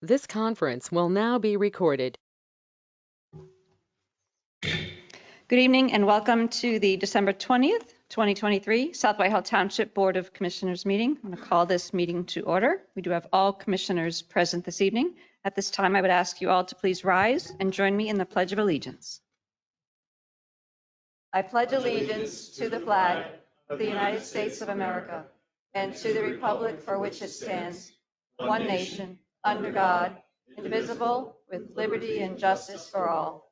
This conference will now be recorded. Good evening and welcome to the December 20th, 2023 South Whitehall Township Board of Commissioners meeting. I'm going to call this meeting to order. We do have all commissioners present this evening. At this time, I would ask you all to please rise and join me in the Pledge of Allegiance. I pledge allegiance to the flag of the United States of America and to the republic for which it stands, one nation, under God, indivisible, with liberty and justice for all.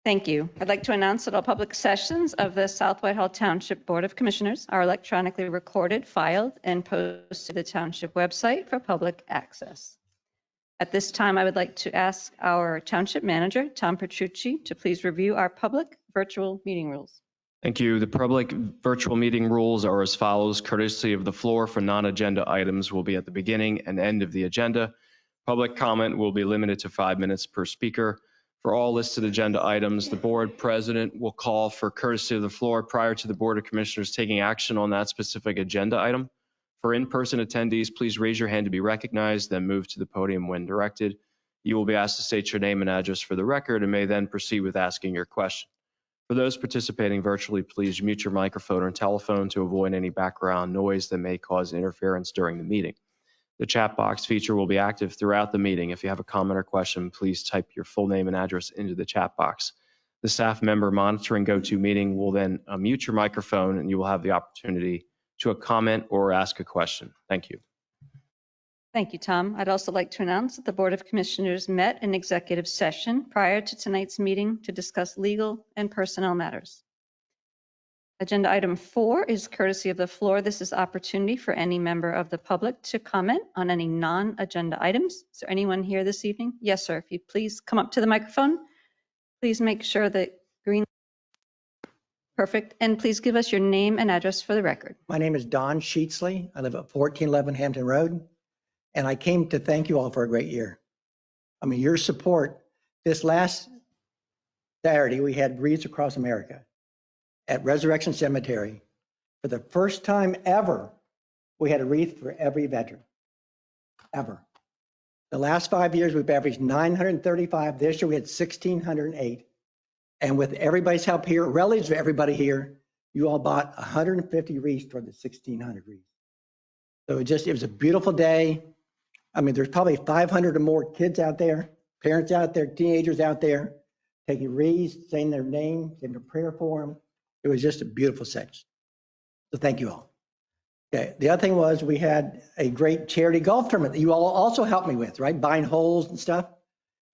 Thank you. I'd like to announce that all public sessions of the South Whitehall Township Board of Commissioners are electronically recorded, filed, and posted to the Township website for public access. At this time, I would like to ask our Township Manager, Tom Petrucci, to please review our public virtual meeting rules. Thank you. The public virtual meeting rules are as follows. Courtesy of the floor for non-agenda items will be at the beginning and end of the agenda. Public comment will be limited to 5 minutes per speaker. For all listed agenda items, the board president will call for courtesy of the floor prior to the Board of Commissioners taking action on that specific agenda item. For in-person attendees, please raise your hand to be recognized, then move to the podium when directed. You will be asked to state your name and address for the record and may then proceed with asking your question. For those participating virtually, please mute your microphone or telephone to avoid any background noise that may cause interference during the meeting. The chat box feature will be active throughout the meeting. If you have a comment or question, please type your full name and address into the chat box. The staff member monitoring GoToMeeting will then mute your microphone and you will have the opportunity to comment or ask a question. Thank you. Thank you, Tom. I'd also like to announce that the Board of Commissioners met in executive session prior to tonight's meeting to discuss legal and personnel matters. Agenda item 4 is courtesy of the floor. This is opportunity for any member of the public to comment on any non-agenda items. Is there anyone here this evening? Yes, sir. If you please come up to the microphone, please make sure that green. Perfect. And please give us your name and address for the record. My name is Don Sheetsley. I live at 1411 Hampton Road. And I came to thank you all for a great year. I mean, your support. This last Saturday, we had Wreaths Across America at Resurrection Cemetery. For the first time ever, we had a wreath for every veteran, ever. The last 5 years, we've averaged 935. This year, we had 1,608. And with everybody's help here, relatives of everybody here, you all bought 150 wreaths toward the 1,600 wreaths. So it was a beautiful day. I mean, there's probably 500 or more kids out there, parents out there, teenagers out there, taking wreaths, saying their name, saying a prayer for them. It was just a beautiful section. So thank you all. Okay, the other thing was we had a great charity golf tournament that you all also helped me with, right? Buying holes and stuff.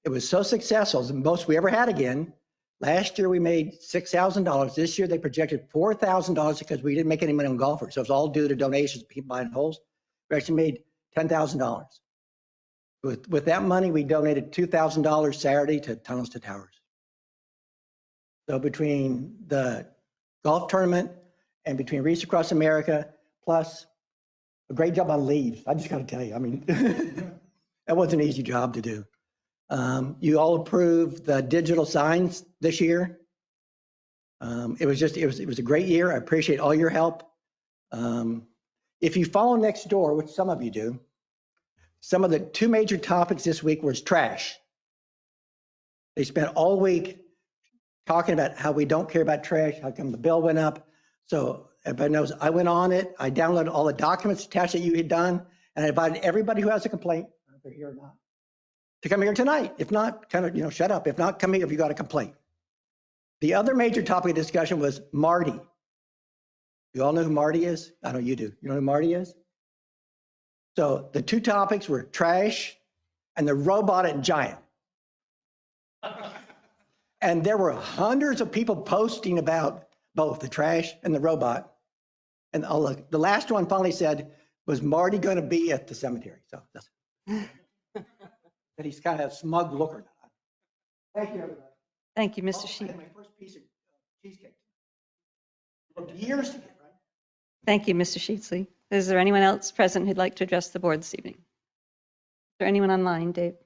It was so successful, the most we ever had again. Last year we made $6,000. This year they projected $4,000 because we didn't make any money on golfers. So it's all due to donations, people buying holes. We actually made $10,000. With that money, we donated $2,000 Saturday to Tunnels to Towers. So between the golf tournament and between Wreaths Across America, plus a great job on leaves. I just got to tell you, I mean, that wasn't an easy job to do. You all approved the digital signs this year. It was a great year. I appreciate all your help. If you follow next door, which some of you do, some of the two major topics this week was trash. They spent all week talking about how we don't care about trash, how come the bill went up. So everybody knows I went on it. I downloaded all the documents attached that you had done, and I invited everybody who has a complaint, I don't know if they're here or not, to come here tonight. If not, kind of, shut up. If not, come here if you got a complaint. The other major topic of discussion was Marty. You all know who Marty is? I know you do. You know who Marty is? So the two topics were trash and the robot at Giant. And there were hundreds of people posting about both the trash and the robot. And the last one finally said, was Marty going to be at the cemetery? So that's but he's kind of a smug looker. Thank you, everybody. Thank you, Mr. Sheet. My first piece of cheesecake. It took years to get, right? Thank you, Mr. Sheetsley. Is there anyone else present who'd like to address the board this evening? Is there anyone online, Dave?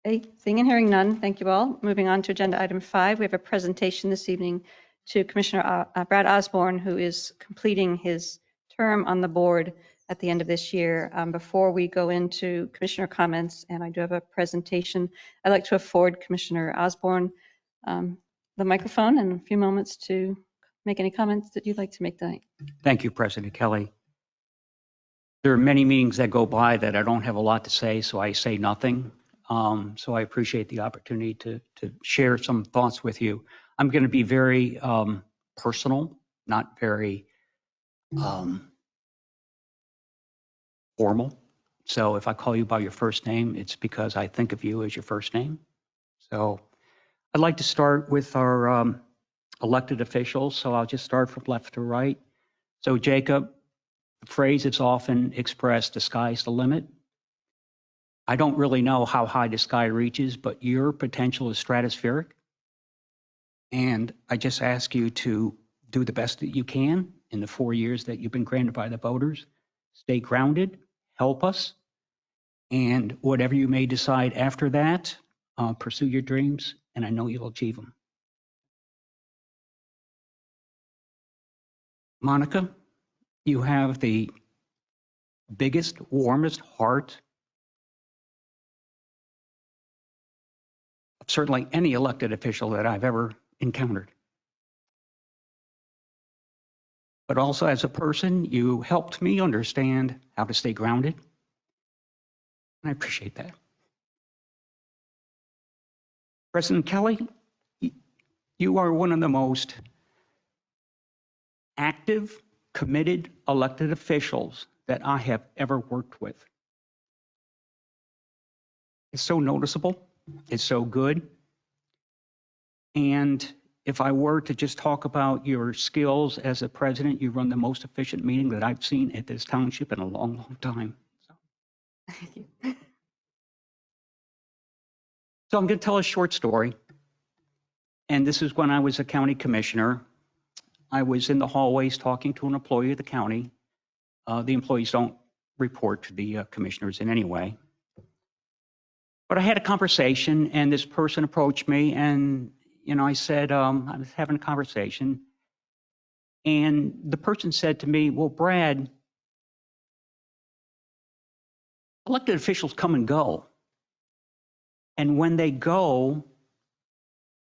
Okay, seeing and hearing none, thank you all. Moving on to agenda item 5, we have a presentation this evening to Commissioner Brad Osborne, who is completing his term on the board at the end of this year. Before we go into commissioner comments, and I do have a presentation, I'd like to afford Commissioner Osborne the microphone and a few moments to make any comments that you'd like to make tonight. Thank you, President Kelly. There are many meetings that go by that I don't have a lot to say, so I say nothing. So I appreciate the opportunity to share some thoughts with you. I'm going to be very personal, not very formal. So if I call you by your first name, it's because I think of you as your first name. So I'd like to start with our elected officials. So I'll just start from left to right. So Jacob, the phrase is often expressed, the sky's the limit. I don't really know how high the sky reaches, but your potential is stratospheric. And I just ask you to do the best that you can in the 4 years that you've been granted by the voters. Stay grounded, help us. And whatever you may decide after that, pursue your dreams, and I know you'll achieve them. Monica, you have the biggest, warmest heart of certainly any elected official that I've ever encountered. But also as a person, you helped me understand how to stay grounded. And I appreciate that. President Kelly, you are one of the most active, committed elected officials that I have ever worked with. It's so noticeable. It's so good. And if I were to just talk about your skills as a president, you run the most efficient meeting that I've seen at this township in a long, long time. Thank you. So I'm going to tell a short story. And this is when I was a county commissioner. I was in the hallways talking to an employee of the county. The employees don't report to the commissioners in any way. But I had a conversation, and this person approached me, and I said, I was having a conversation, and the person said to me, well, Brad, elected officials come and go. And when they go,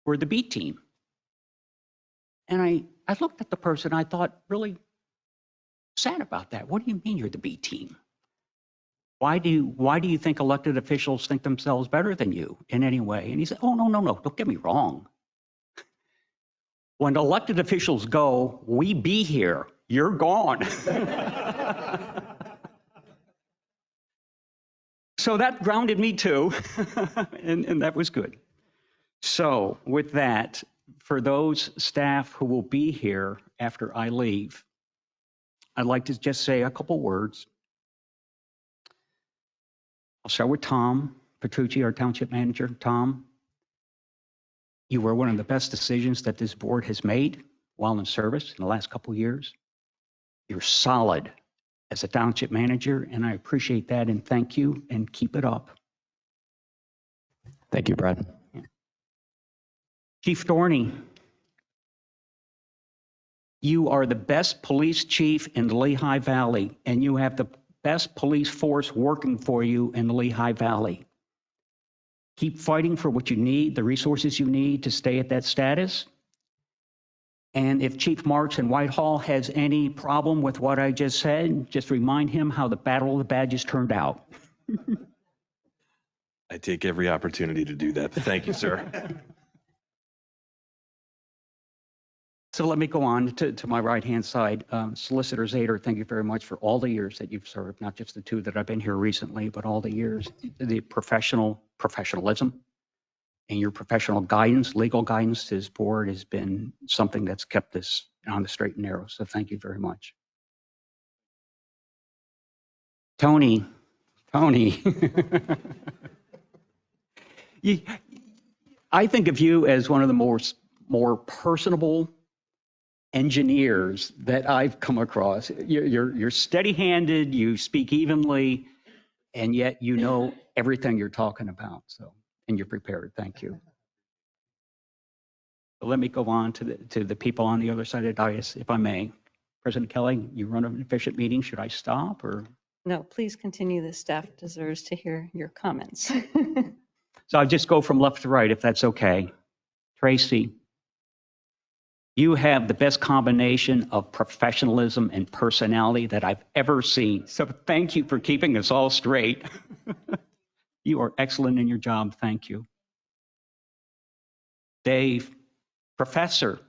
we're the B team. And I looked at the person, I thought, really sad about that. What do you mean you're the B team? Why do you think elected officials think themselves better than you in any way? And he said, oh, no, don't get me wrong. When elected officials go, we be here, you're gone. So that grounded me too, and that was good. So with that, for those staff who will be here after I leave, I'd like to just say a couple words. I'll start with Tom Petrucci, our township manager. Tom, you were one of the best decisions that this board has made while in service in the last couple of years. You're solid as a township manager, and I appreciate that, and thank you, and keep it up. Thank you, Brad. Chief Dorney, you are the best police chief in the Lehigh Valley, and you have the best police force working for you in the Lehigh Valley. Keep fighting for what you need, the resources you need to stay at that status. And if Chief Marks in Whitehall has any problem with what I just said, just remind him how the Battle of the Badges turned out. I take every opportunity to do that. Thank you, sir. So let me go on to my right-hand side. Solicitor Zader, thank you very much for all the years that you've served, not just the 2 that I've been here recently, but all the years. The professionalism and your professional guidance, legal guidance to this board has been something that's kept this on the straight and narrow. So thank you very much. Tony. I think of you as one of the more personable engineers that I've come across. You're steady-handed, you speak evenly, and yet you know everything you're talking about. So and you're prepared. Thank you. So let me go on to the people on the other side of the dais, if I may. President Kelly, you run an efficient meeting. Should I stop or? No, please continue. The staff deserves to hear your comments. So I'll just go from left to right, if that's okay. Tracy, you have the best combination of professionalism and personality that I've ever seen. So thank you for keeping us all straight. You are excellent in your job. Thank you. Dave, professor.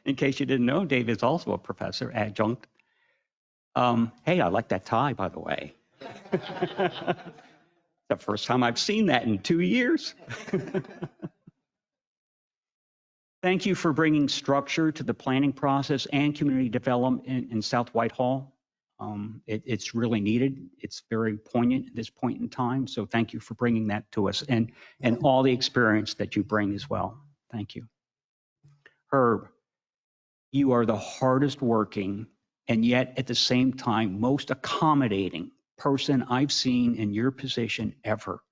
In case you didn't know, Dave is also a professor, adjunct. Hey, I like that tie, by the way. The first time I've seen that in 2 years. Thank you for bringing structure to the planning process and community development in South Whitehall. It's really needed. It's very poignant at this point in time. So thank you for bringing that to us and all the experience that you bring as well. Thank you. Herb, you are the hardest working and yet at the same time most accommodating person I've seen in your position ever.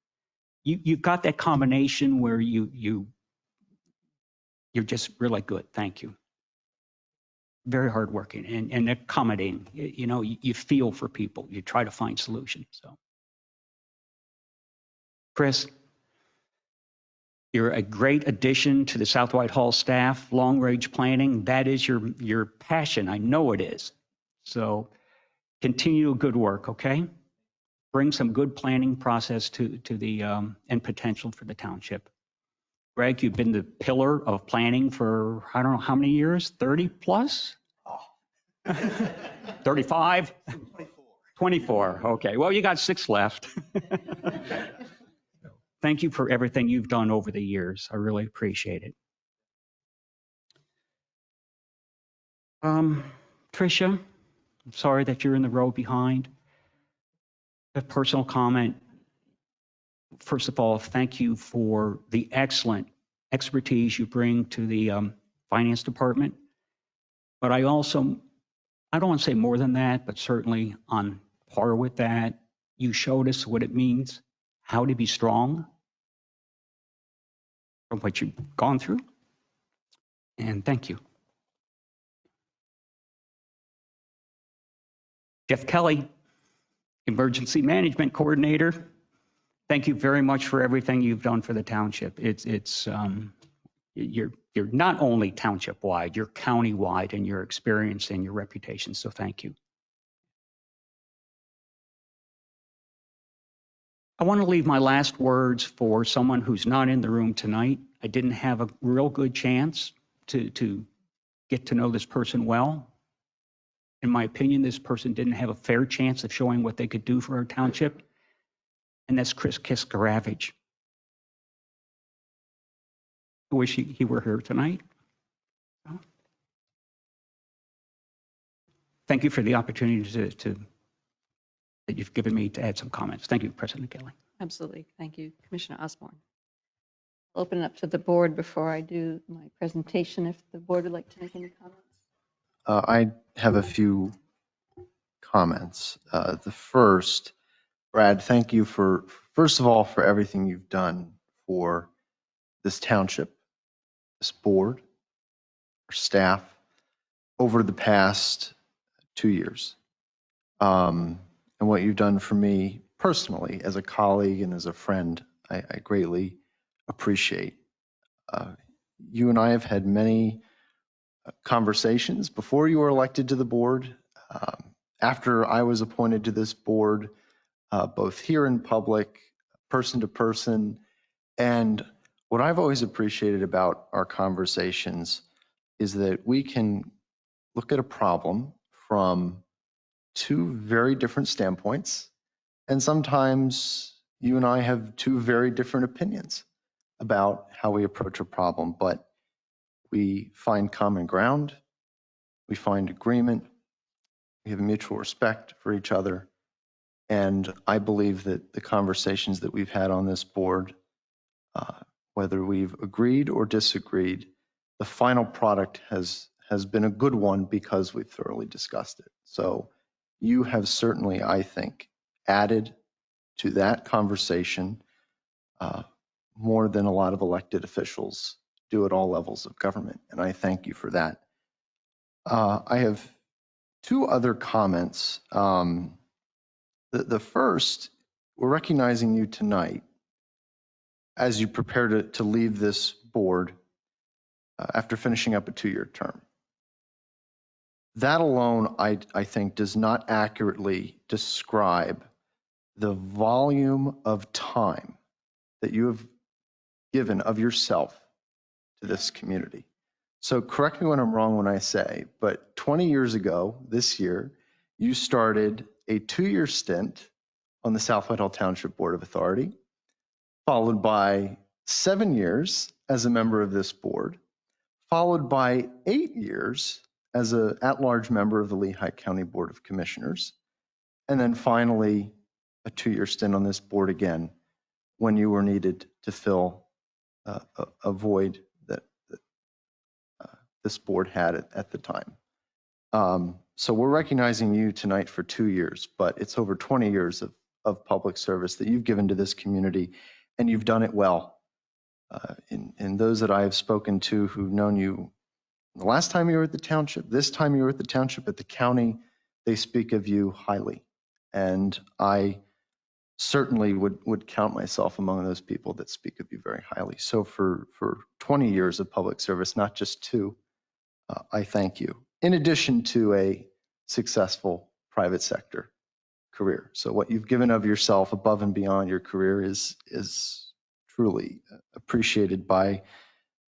You've got that combination where you're just really good. Thank you. Very hardworking and accommodating. You know, you feel for people. You try to find solutions. So, Chris, you're a great addition to the South Whitehall staff. Long range planning, that is your passion. I know it is. So, continue good work. Okay. Bring some good planning process to the and potential for the township. Greg, you've been the pillar of planning for I don't know how many years, 30 plus? 35? 24. Okay. Well, you got 6 left. Thank you for everything you've done over the years. I really appreciate it. Tricia, I'm sorry that you're in the row behind. A personal comment. First of all, thank you for the excellent expertise you bring to the finance department. But I don't want to say more than that, but certainly on par with that, you showed us what it means, how to be strong from what you've gone through. And thank you. Jeff Kelly, Emergency Management Coordinator. Thank you very much for everything you've done for the township. You're not only township-wide, you're county-wide in your experience and your reputation, so thank you. I want to leave my last words for someone who's not in the room tonight. I didn't have a real good chance to get to know this person well. In my opinion, this person didn't have a fair chance of showing what they could do for our township, and that's Chris Kiskaravage. I wish he were here tonight. Thank you for the opportunity that you've given me to add some comments. Thank you, President Kelly. Absolutely. Thank you, Commissioner Osborne. I'll open it up to the board before I do my presentation. If the board would like to make any comments. I have a few comments. The first, Brad, thank you first of all, for everything you've done for this township, this board, our staff over the past 2 years. And what you've done for me personally as a colleague and as a friend, I greatly appreciate. You and I have had many conversations before you were elected to the board, after I was appointed to this board, both here in public, person to person. And what I've always appreciated about our conversations is that we can look at a problem from 2 very different standpoints. And sometimes you and I have 2 very different opinions about how we approach a problem, but we find common ground, we find agreement, we have mutual respect for each other. And I believe that the conversations that we've had on this board, whether we've agreed or disagreed, the final product has been a good one because we've thoroughly discussed it. So you have certainly, I think, added to that conversation more than a lot of elected officials do at all levels of government, and I thank you for that. I have two other comments. The first, we're recognizing you tonight as you prepare to leave this board after finishing up a 2-year term. That alone, I think, does not accurately describe the volume of time that you have given of yourself to this community. So correct me when I'm wrong when I say, but 20 years ago, this year, you started a 2-year stint on the South Whitehall Township Board of Authority, followed by 7 years as a member of this board, followed by 8 years as an at-large member of the Lehigh County Board of Commissioners, and then finally a 2-year stint on this board again when you were needed to fill a void that this board had at the time. So we're recognizing you tonight for 2 years, but it's over 20 years of public service that you've given to this community, and you've done it well. In those that I have spoken to who've known you the last time you were at the township, this time you were at the township, at the county, they speak of you highly. And I certainly would count myself among those people that speak of you very highly. So for 20 years of public service, not just 2, I thank you. In addition to a successful private sector career. So what you've given of yourself above and beyond your career is truly appreciated by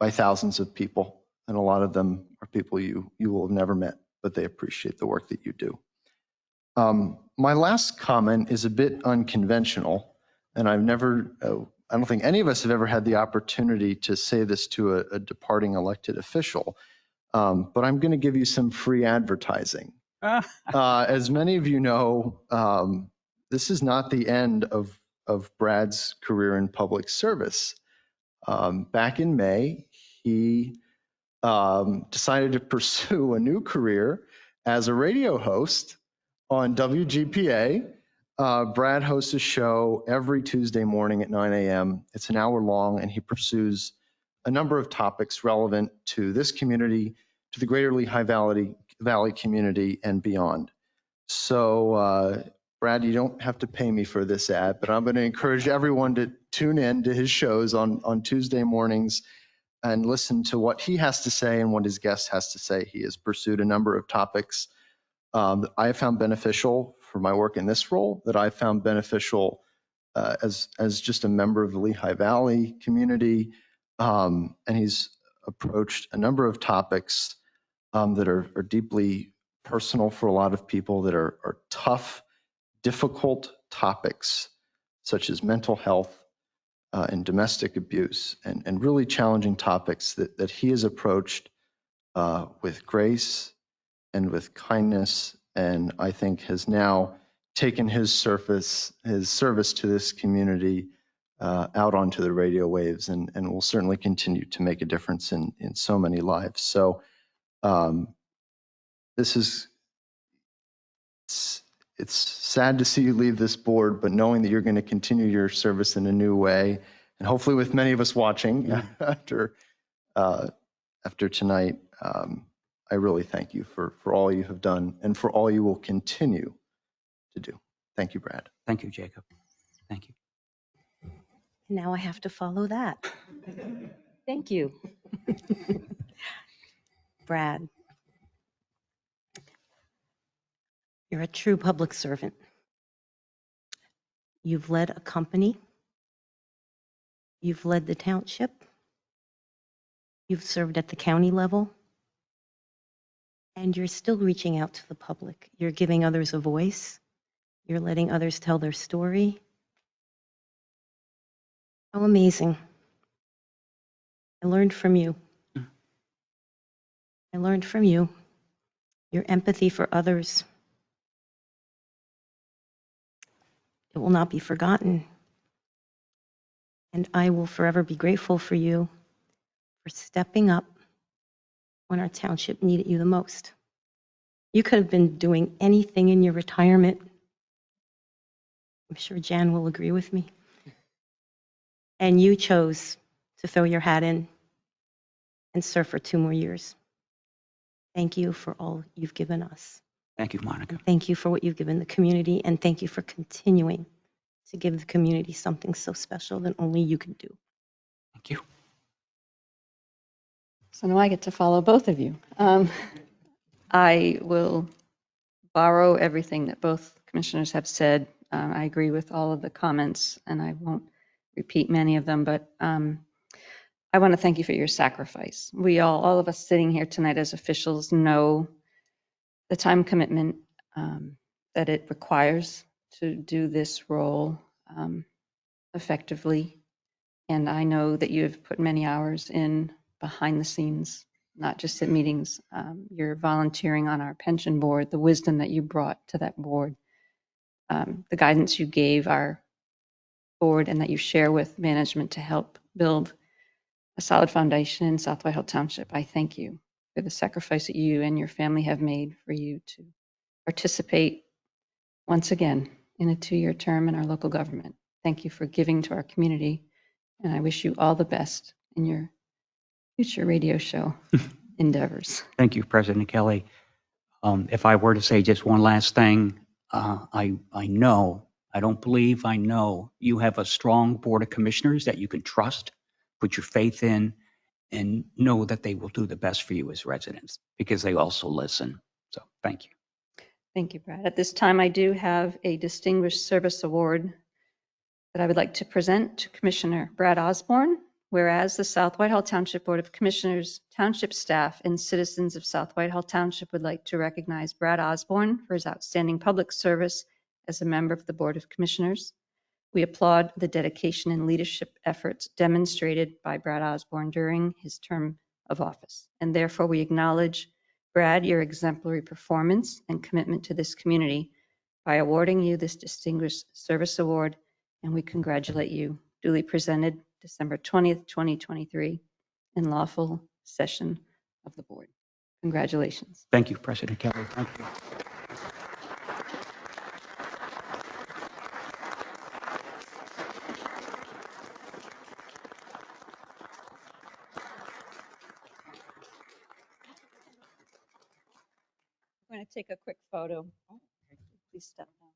thousands of people. And a lot of them are people you will have never met, but they appreciate the work that you do. My last comment is a bit unconventional, and I've never, I don't think any of us have ever had the opportunity to say this to a departing elected official, but I'm going to give you some free advertising. As many of you know, this is not the end of Brad's career in public service. Back in May, he decided to pursue a new career as a radio host on WGPA. Brad hosts a show every Tuesday morning at 9 a.m. It's an hour long, and he pursues a number of topics relevant to this community, to the greater Lehigh Valley community, and beyond. So, Brad, you don't have to pay me for this ad, but I'm going to encourage everyone to tune in to his shows on Tuesday mornings and listen to what he has to say and what his guest has to say. He has pursued a number of topics that I have found beneficial for my work in this role, that I found beneficial as just a member of the Lehigh Valley community. And he's approached a number of topics that are deeply personal for a lot of people, that are tough, difficult topics, such as mental health, and domestic abuse, and really challenging topics that he has approached with grace and with kindness, and I think has now taken his service to this community out onto the radio waves, and will certainly continue to make a difference in so many lives. So it's sad to see you leave this board, but knowing that you're going to continue your service in a new way, and hopefully with many of us watching after tonight, I really thank you for all you have done and for all you will continue to do. Thank you, Brad. Thank you, Jacob. Thank you. Now I have to follow that. Thank you. Brad, you're a true public servant. You've led a company. You've led the township. You've served at the county level. And you're still reaching out to the public. You're giving others a voice. You're letting others tell their story. How amazing. I learned from you. I learned from you your empathy for others. It will not be forgotten. And I will forever be grateful for you for stepping up when our township needed you the most. You could have been doing anything in your retirement. I'm sure Jan will agree with me. and you chose to throw your hat in and serve for 2 more years. Thank you for all you've given us. Thank you, Monica. And thank you for what you've given the community, and thank you for continuing to give the community something so special that only you can do. Thank you. So now I get to follow both of you. I will borrow everything that both commissioners have said. I agree with all of the comments, and I won't repeat many of them, but I want to thank you for your sacrifice. We all of us sitting here tonight as officials know the time commitment that it requires to do this role effectively. And I know that you have put many hours in behind the scenes, not just at meetings. You're volunteering on our pension board, the wisdom that you brought to that board, the guidance you gave our board and that you share with management to help build a solid foundation in South Whitehall Township. I thank you for the sacrifice that you and your family have made for you to participate once again in a 2-year term in our local government. Thank you for giving to our community, and I wish you all the best in your future radio show endeavors. Thank you, President Kelly. If I were to say just one last thing, I know, I don't believe, I know you have a strong board of commissioners that you can trust, put your faith in, and know that they will do the best for you as residents because they also listen. So thank you. Thank you, Brad. At this time, I do have a Distinguished Service Award that I would like to present to Commissioner Brad Osborne. Whereas the South Whitehall Township Board of Commissioners, township staff, and citizens of South Whitehall Township would like to recognize Brad Osborne for his outstanding public service as a member of the Board of Commissioners. We applaud the dedication and leadership efforts demonstrated by Brad Osborne during his term of office. And therefore, we acknowledge, Brad, your exemplary performance and commitment to this community by awarding you this Distinguished Service Award, and we congratulate you. Duly presented December 20th, 2023, in lawful session of the board. Congratulations. Thank you, President Kelly. Thank you. We're going to take a quick photo. Please step down.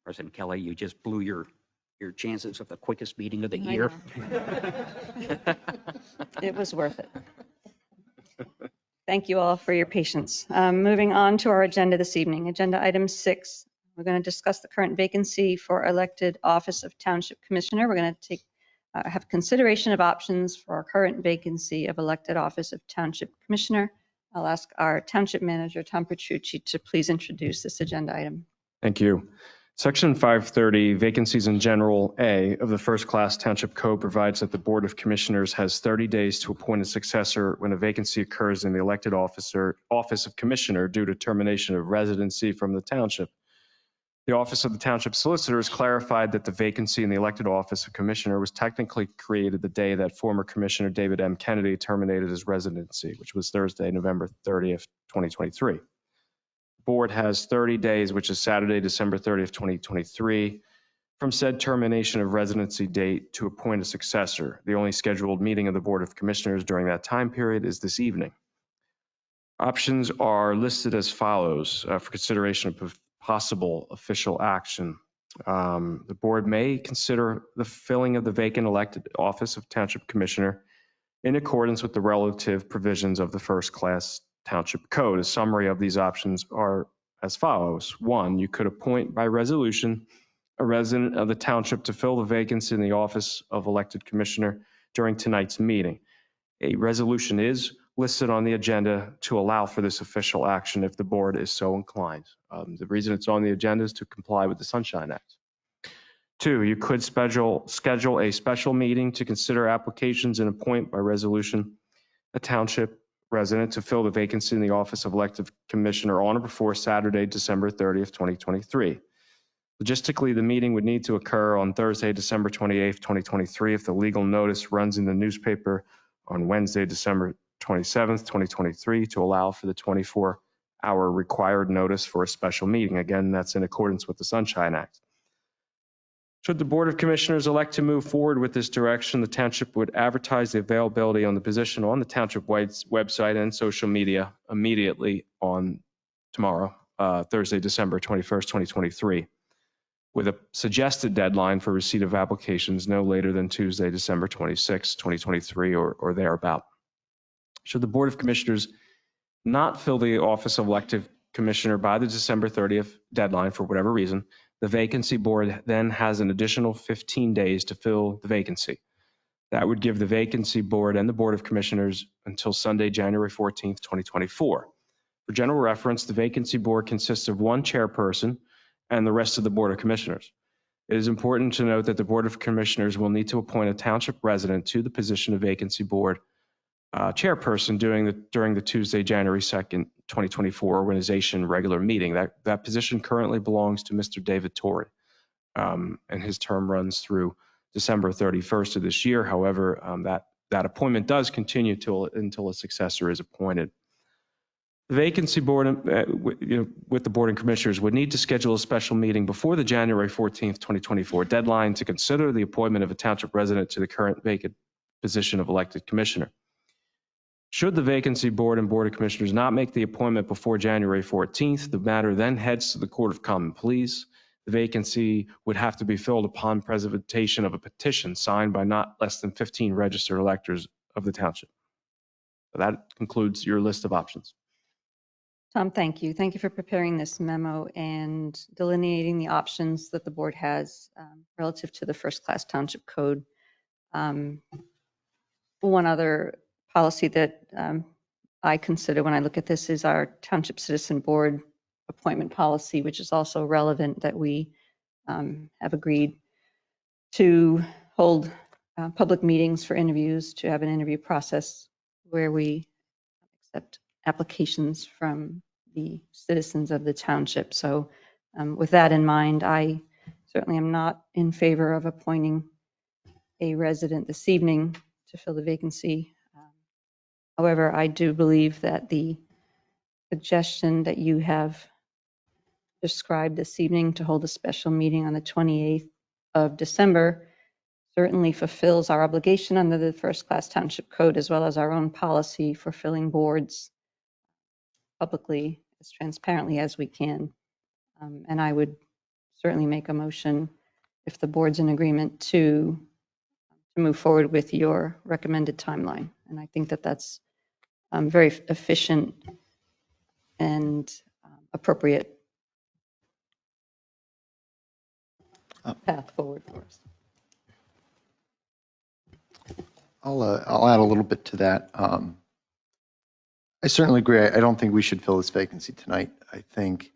President Kelly, you just blew your chances of the quickest meeting of the I year. It was worth it. Thank you all for your patience. Moving on to our agenda this evening. Agenda item 6, we're going to discuss the current vacancy for elected office of Township Commissioner. We're going to have consideration of options for our current vacancy of elected office of Township Commissioner. I'll ask our Township Manager, Tom Petrucci, to please introduce this agenda item. Thank you. Section 530, Vacancies in General A of the First Class Township Code provides that the Board of Commissioners has 30 days to appoint a successor when a vacancy occurs in the elected office of Commissioner due to termination of residency from the township. The Office of the Township Solicitor has clarified that the vacancy in the elected office of Commissioner was technically created the day that former Commissioner David M. Kennedy terminated his residency, which was Thursday, November 30th, 2023. Board has 30 days, which is Saturday, December 30th, 2023, from said termination of residency date to appoint a successor. The only scheduled meeting of the Board of Commissioners during that time period is this evening. Options are listed as follows for consideration of possible official action. The board may consider the filling of the vacant elected office of Township Commissioner in accordance with the relative provisions of the first-class Township Code. A summary of these options are as follows. 1, you could appoint by resolution a resident of the township to fill the vacancy in the office of elected commissioner during tonight's meeting. A resolution is listed on the agenda to allow for this official action if the board is so inclined. The reason it's on the agenda is to comply with the Sunshine Act. 2, you could schedule a special meeting to consider applications and appoint by resolution a township resident to fill the vacancy in the office of elected commissioner on or before Saturday, December 30th, 2023. Logistically, the meeting would need to occur on Thursday, December 28th, 2023, if the legal notice runs in the newspaper on Wednesday, December 27th, 2023, to allow for the 24-hour required notice for a special meeting. Again, that's in accordance with the Sunshine Act. Should the Board of Commissioners elect to move forward with this direction, the township would advertise the availability on the position on the township website and social media immediately on tomorrow, Thursday, December 21st, 2023, with a suggested deadline for receipt of applications no later than Tuesday, December 26th, 2023, or thereabout. Should the Board of Commissioners not fill the office of elected commissioner by the December 30th deadline for whatever reason, the vacancy board then has an additional 15 days to fill the vacancy. That would give the vacancy board and the Board of Commissioners until Sunday, January 14th, 2024. For general reference, the vacancy board consists of one chairperson and the rest of the Board of Commissioners. It is important to note that the Board of Commissioners will need to appoint a township resident to the position of vacancy board chairperson during the Tuesday, January 2nd, 2024 organization regular meeting. That position currently belongs to Mr. David Torrey, and his term runs through December 31st of this year. However, that appointment does continue until a successor is appointed. The vacancy board, with the Board of Commissioners, would need to schedule a special meeting before the January 14th, 2024 deadline to consider the appointment of a township resident to the current vacant position of elected commissioner. Should the vacancy board and Board of Commissioners not make the appointment before January 14th, the matter then heads to the Court of Common Pleas. The vacancy would have to be filled upon presentation of a petition signed by not less than 15 registered electors of the township. So that concludes your list of options. Tom, thank you. Thank you for preparing this memo and delineating the options that the board has relative to the first-class Township Code. One other policy that I consider when I look at this is our Township Citizen Board appointment policy, which is also relevant, that we have agreed to hold public meetings for interviews, to have an interview process where we accept applications from the citizens of the township. So with that in mind, I certainly am not in favor of appointing a resident this evening to fill the vacancy. However, I do believe that the suggestion that you have described this evening to hold a special meeting on the 28th of December certainly fulfills our obligation under the first-class Township Code, as well as our own policy for filling boards publicly as transparently as we can. And I would certainly make a motion if the board's in agreement to move forward with your recommended timeline. And I think that that's very efficient and appropriate path forward for us. I'll add a little bit to that. I certainly agree. I don't think we should fill this vacancy tonight. I think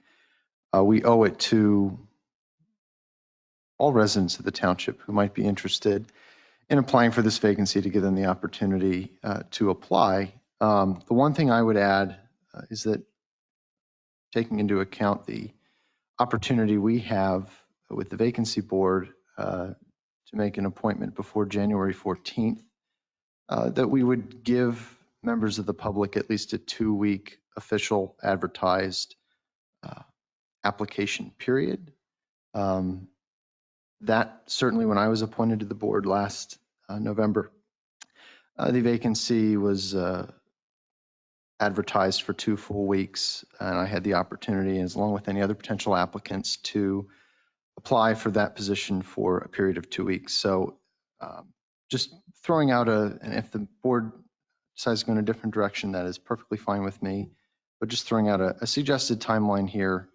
we owe it to all residents of the township who might be interested in applying for this vacancy to give them the opportunity to apply. The one thing I would add is that taking into account the opportunity we have with the vacancy board to make an appointment before January 14th, that we would give members of the public at least a 2-week official advertised application period. That certainly, when I was appointed to the board last November, the vacancy was advertised for 2 full weeks, and I had the opportunity, as along with any other potential applicants, to apply for that position for a period of 2 weeks. So just throwing out and if the board decides to go in a different direction, that is perfectly fine with me. But just throwing out a suggested timeline here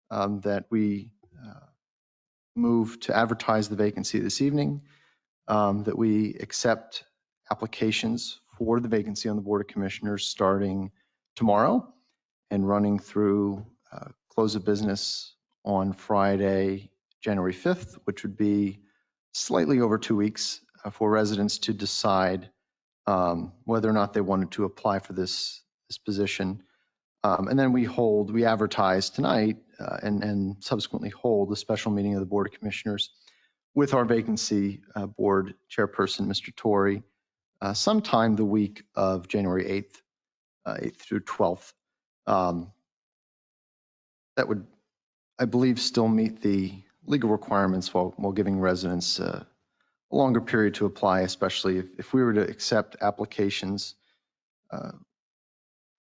that we move to advertise the vacancy this evening, that we accept applications for the vacancy on the Board of Commissioners starting tomorrow and running through close of business on Friday, January 5th, which would be slightly over 2 weeks for residents to decide whether or not they wanted to apply for this position. And then we advertise tonight and subsequently hold a special meeting of the Board of Commissioners with our vacancy board chairperson, Mr. Torrey, sometime the week of January 8th through 12th. That would, I believe, still meet the legal requirements while giving residents a longer period to apply, especially if we were to accept applications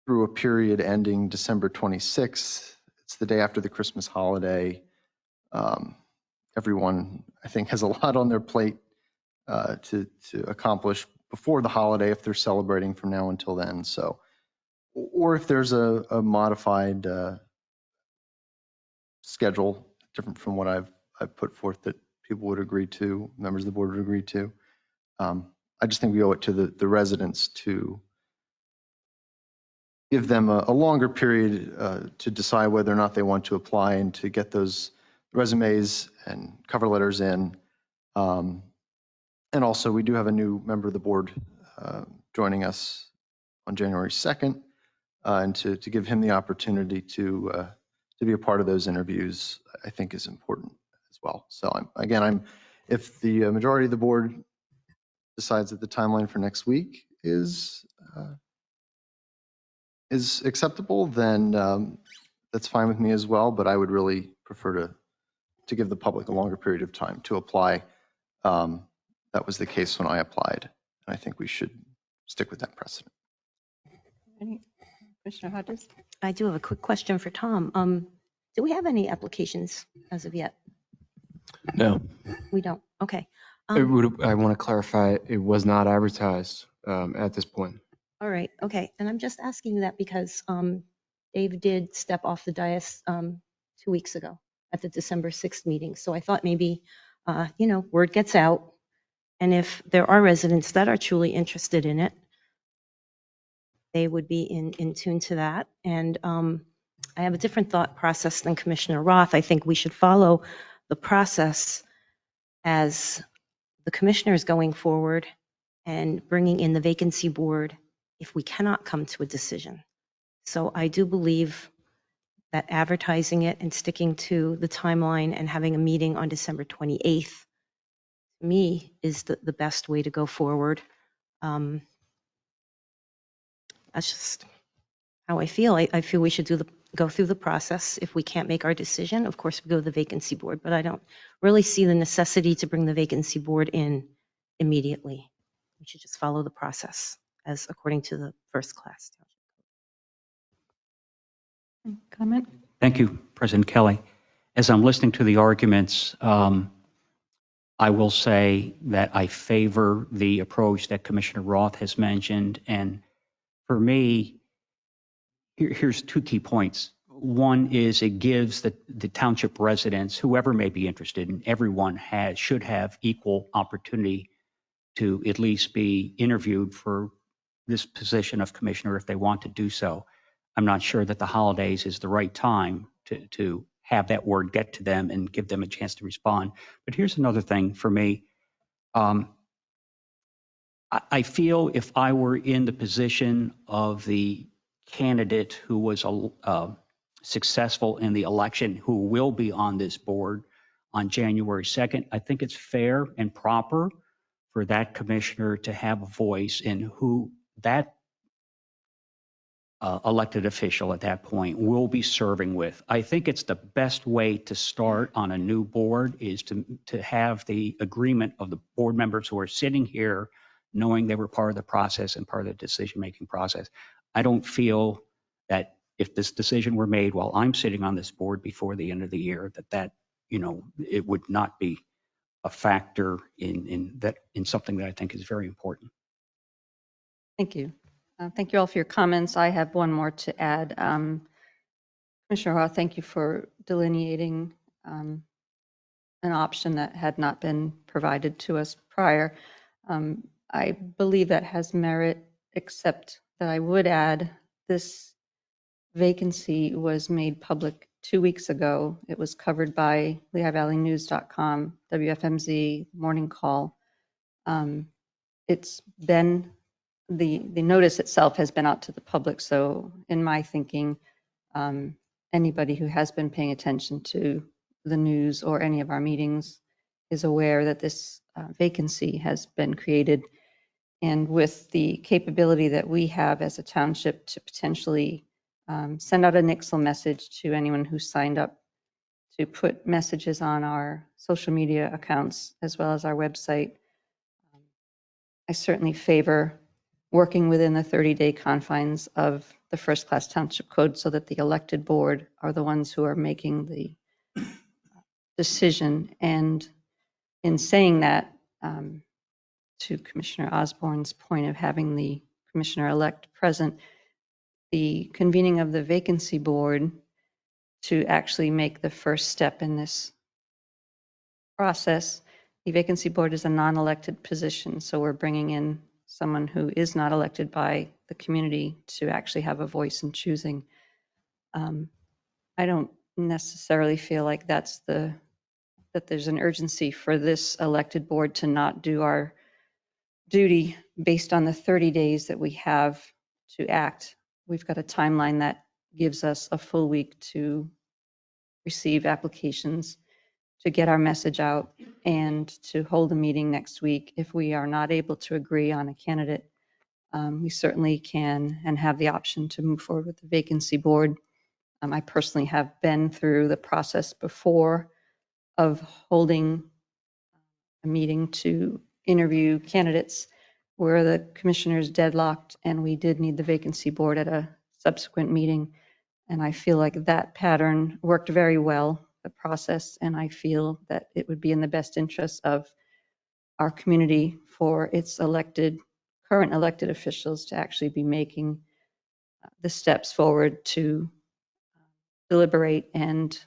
through a period ending December 26th. It's the day after the Christmas holiday. Everyone, I think, has a lot on their plate to accomplish before the holiday if they're celebrating from now until then. So, or if there's a modified schedule different from what I've put forth that people would agree to, members of the board would agree to. I just think we owe it to the residents to give them a longer period to decide whether or not they want to apply and to get those resumes and cover letters in. And also, we do have a new member of the board joining us on January 2nd, and to give him the opportunity to be a part of those interviews, I think is important as well. So if the majority of the board decides that the timeline for next week is acceptable, then that's fine with me as well. But I would really prefer to give the public a longer period of time to apply. That was the case when I applied, and I think we should stick with that precedent. Commissioner Hodges? I do have a quick question for Tom. Do we have any applications as of yet? No. We don't. Okay. I want to clarify, it was not advertised at this point. All right. Okay. And I'm just asking that because Dave did step off the dais 2 weeks ago at the December 6th meeting. So I thought maybe, word gets out. And if there are residents that are truly interested in it, they would be in tune to that. And I have a different thought process than Commissioner Roth. I think we should follow the process as the commissioners going forward and bringing in the vacancy board if we cannot come to a decision. So I do believe that advertising it and sticking to the timeline and having a meeting on December 28th, to me, is the best way to go forward. That's just how I feel. I feel we should go through the process. If we can't make our decision, of course, we go to the vacancy board, but I don't really see the necessity to bring the vacancy board in immediately. We should just follow the process as according to the first class. Comment? Thank you, President Kelly. As I'm listening to the arguments, I will say that I favor the approach that Commissioner Roth has mentioned. And for me, here's 2 key points. One is it gives the township residents, whoever may be interested, and everyone should have equal opportunity to at least be interviewed for this position of commissioner if they want to do so. I'm not sure that the holidays is the right time to have that word get to them and give them a chance to respond. But here's another thing for me. I feel if I were in the position of the candidate who was successful in the election, who will be on this board on January 2nd, I think it's fair and proper for that commissioner to have a voice in who that elected official at that point will be serving with. I think it's the best way to start on a new board is to have the agreement of the board members who are sitting here knowing they were part of the process and part of the decision-making process. I don't feel that if this decision were made while I'm sitting on this board before the end of the year, that it would not be a factor in something that I think is very important. Thank you. Thank you all for your comments. I have one more to add. Commissioner Roth, thank you for delineating an option that had not been provided to us prior. I believe that has merit, except that I would add this vacancy was made public 2 weeks ago. It was covered by LehighValleyNews.com, WFMZ, Morning Call. It's been, the notice itself has been out to the public. So in my thinking, anybody who has been paying attention to the news or any of our meetings is aware that this vacancy has been created. And with the capability that we have as a township to potentially send out a nixle message to anyone who signed up, to put messages on our social media accounts as well as our website, I certainly favor working within the 30-day confines of the first class township code so that the elected board are the ones who are making the decision. And in saying that, to Commissioner Osborne's point of having the commissioner-elect present, the convening of the vacancy board to actually make the first step in this process. The vacancy board is a non-elected position, so we're bringing in someone who is not elected by the community to actually have a voice in choosing. I don't necessarily feel like that there's an urgency for this elected board to not do our duty based on the 30 days that we have to act. We've got a timeline that gives us a full week to receive applications, to get our message out, and to hold a meeting next week. If we are not able to agree on a candidate, we certainly can and have the option to move forward with the vacancy board. I personally have been through the process before of holding a meeting to interview candidates where the commissioners deadlocked, and we did need the vacancy board at a subsequent meeting. And I feel like that pattern worked very well, the process, and I feel that it would be in the best interest of our community for its current elected officials to actually be making the steps forward to deliberate, and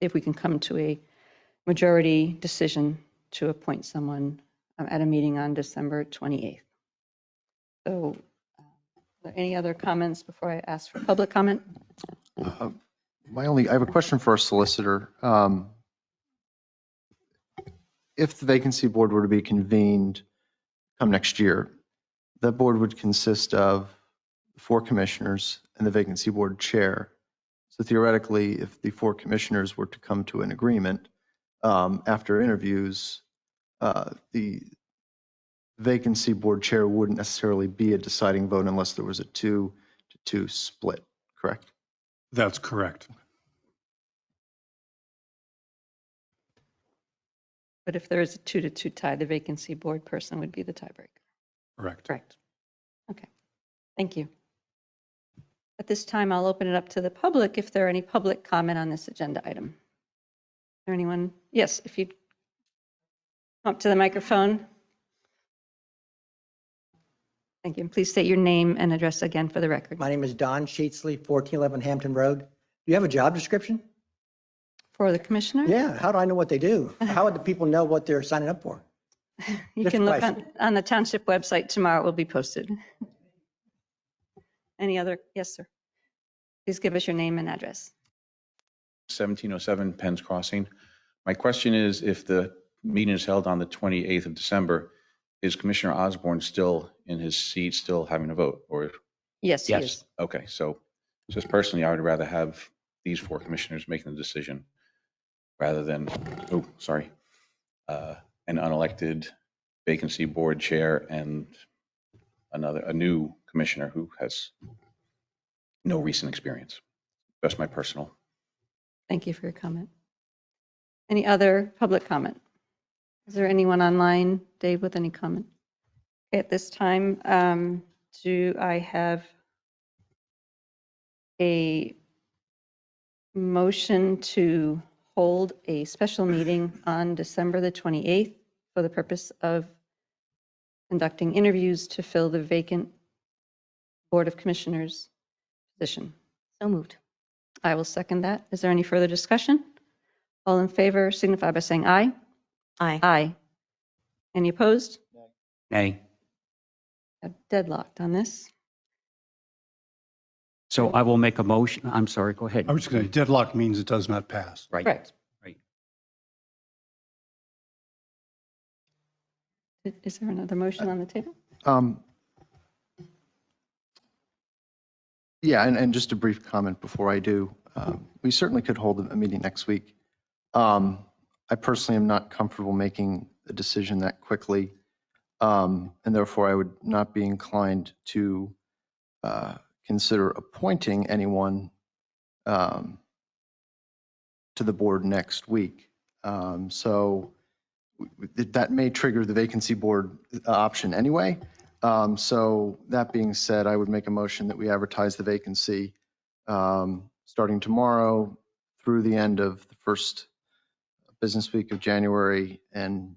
if we can come to a majority decision to appoint someone at a meeting on December 28th. So are there any other comments before I ask for public comment? I have a question for our solicitor. If the vacancy board were to be convened come next year, that board would consist of 4 commissioners and the vacancy board chair. So theoretically, if the 4 commissioners were to come to an agreement after interviews, the vacancy board chair wouldn't necessarily be a deciding vote unless there was a 2-2 split, correct? That's correct. But if there is a 2-2 tie, the vacancy board person would be the tiebreaker. Correct. Correct. Okay. Thank you. At this time, I'll open it up to the public if there are any public comment on this agenda item. Is there anyone? Yes, if you'd come up to the microphone. Thank you. And please state your name and address again for the record. My name is Don Sheetsley, 1411 Hampton Road. Do you have a job description? For the commissioner? Yeah, how do I know what they do? How would the people know what they're signing up for? You Just can look question. on the township website tomorrow. It will be posted. Any other? Yes, sir. Please give us your name and address. 1707 Penn's Crossing. My question is, if the meeting is held on the 28th of December, is Commissioner Osborne still in his seat, still having a vote? Or Yes, he Yes. is. okay, so just personally, I would rather have these 4 commissioners making the decision rather than, an unelected vacancy board chair and a new commissioner who has no recent experience. That's my personal. Thank you for your comment. Any other public comment? Is there anyone online, Dave, with any comment? Okay, at this time, do I have a motion to hold a special meeting on December the 28th for the purpose of conducting interviews to fill the vacant Board of Commissioners position. So moved. I will second that. Is there any further discussion? All in favor signify by saying aye. Aye. Aye. Any opposed? Nay. I'm deadlocked on this. So I will make a motion. I'm sorry, go ahead. I was just going to, deadlock means it does not pass. Right. Correct. Right. Is there another motion on the table? Yeah, and just a brief comment before I do. We certainly could hold a meeting next week. I personally am not comfortable making a decision that quickly, and therefore I would not be inclined to consider appointing anyone to the board next week. So that may trigger the vacancy board option anyway. So that being said, I would make a motion that we advertise the vacancy starting tomorrow through the end of the first business week of January, and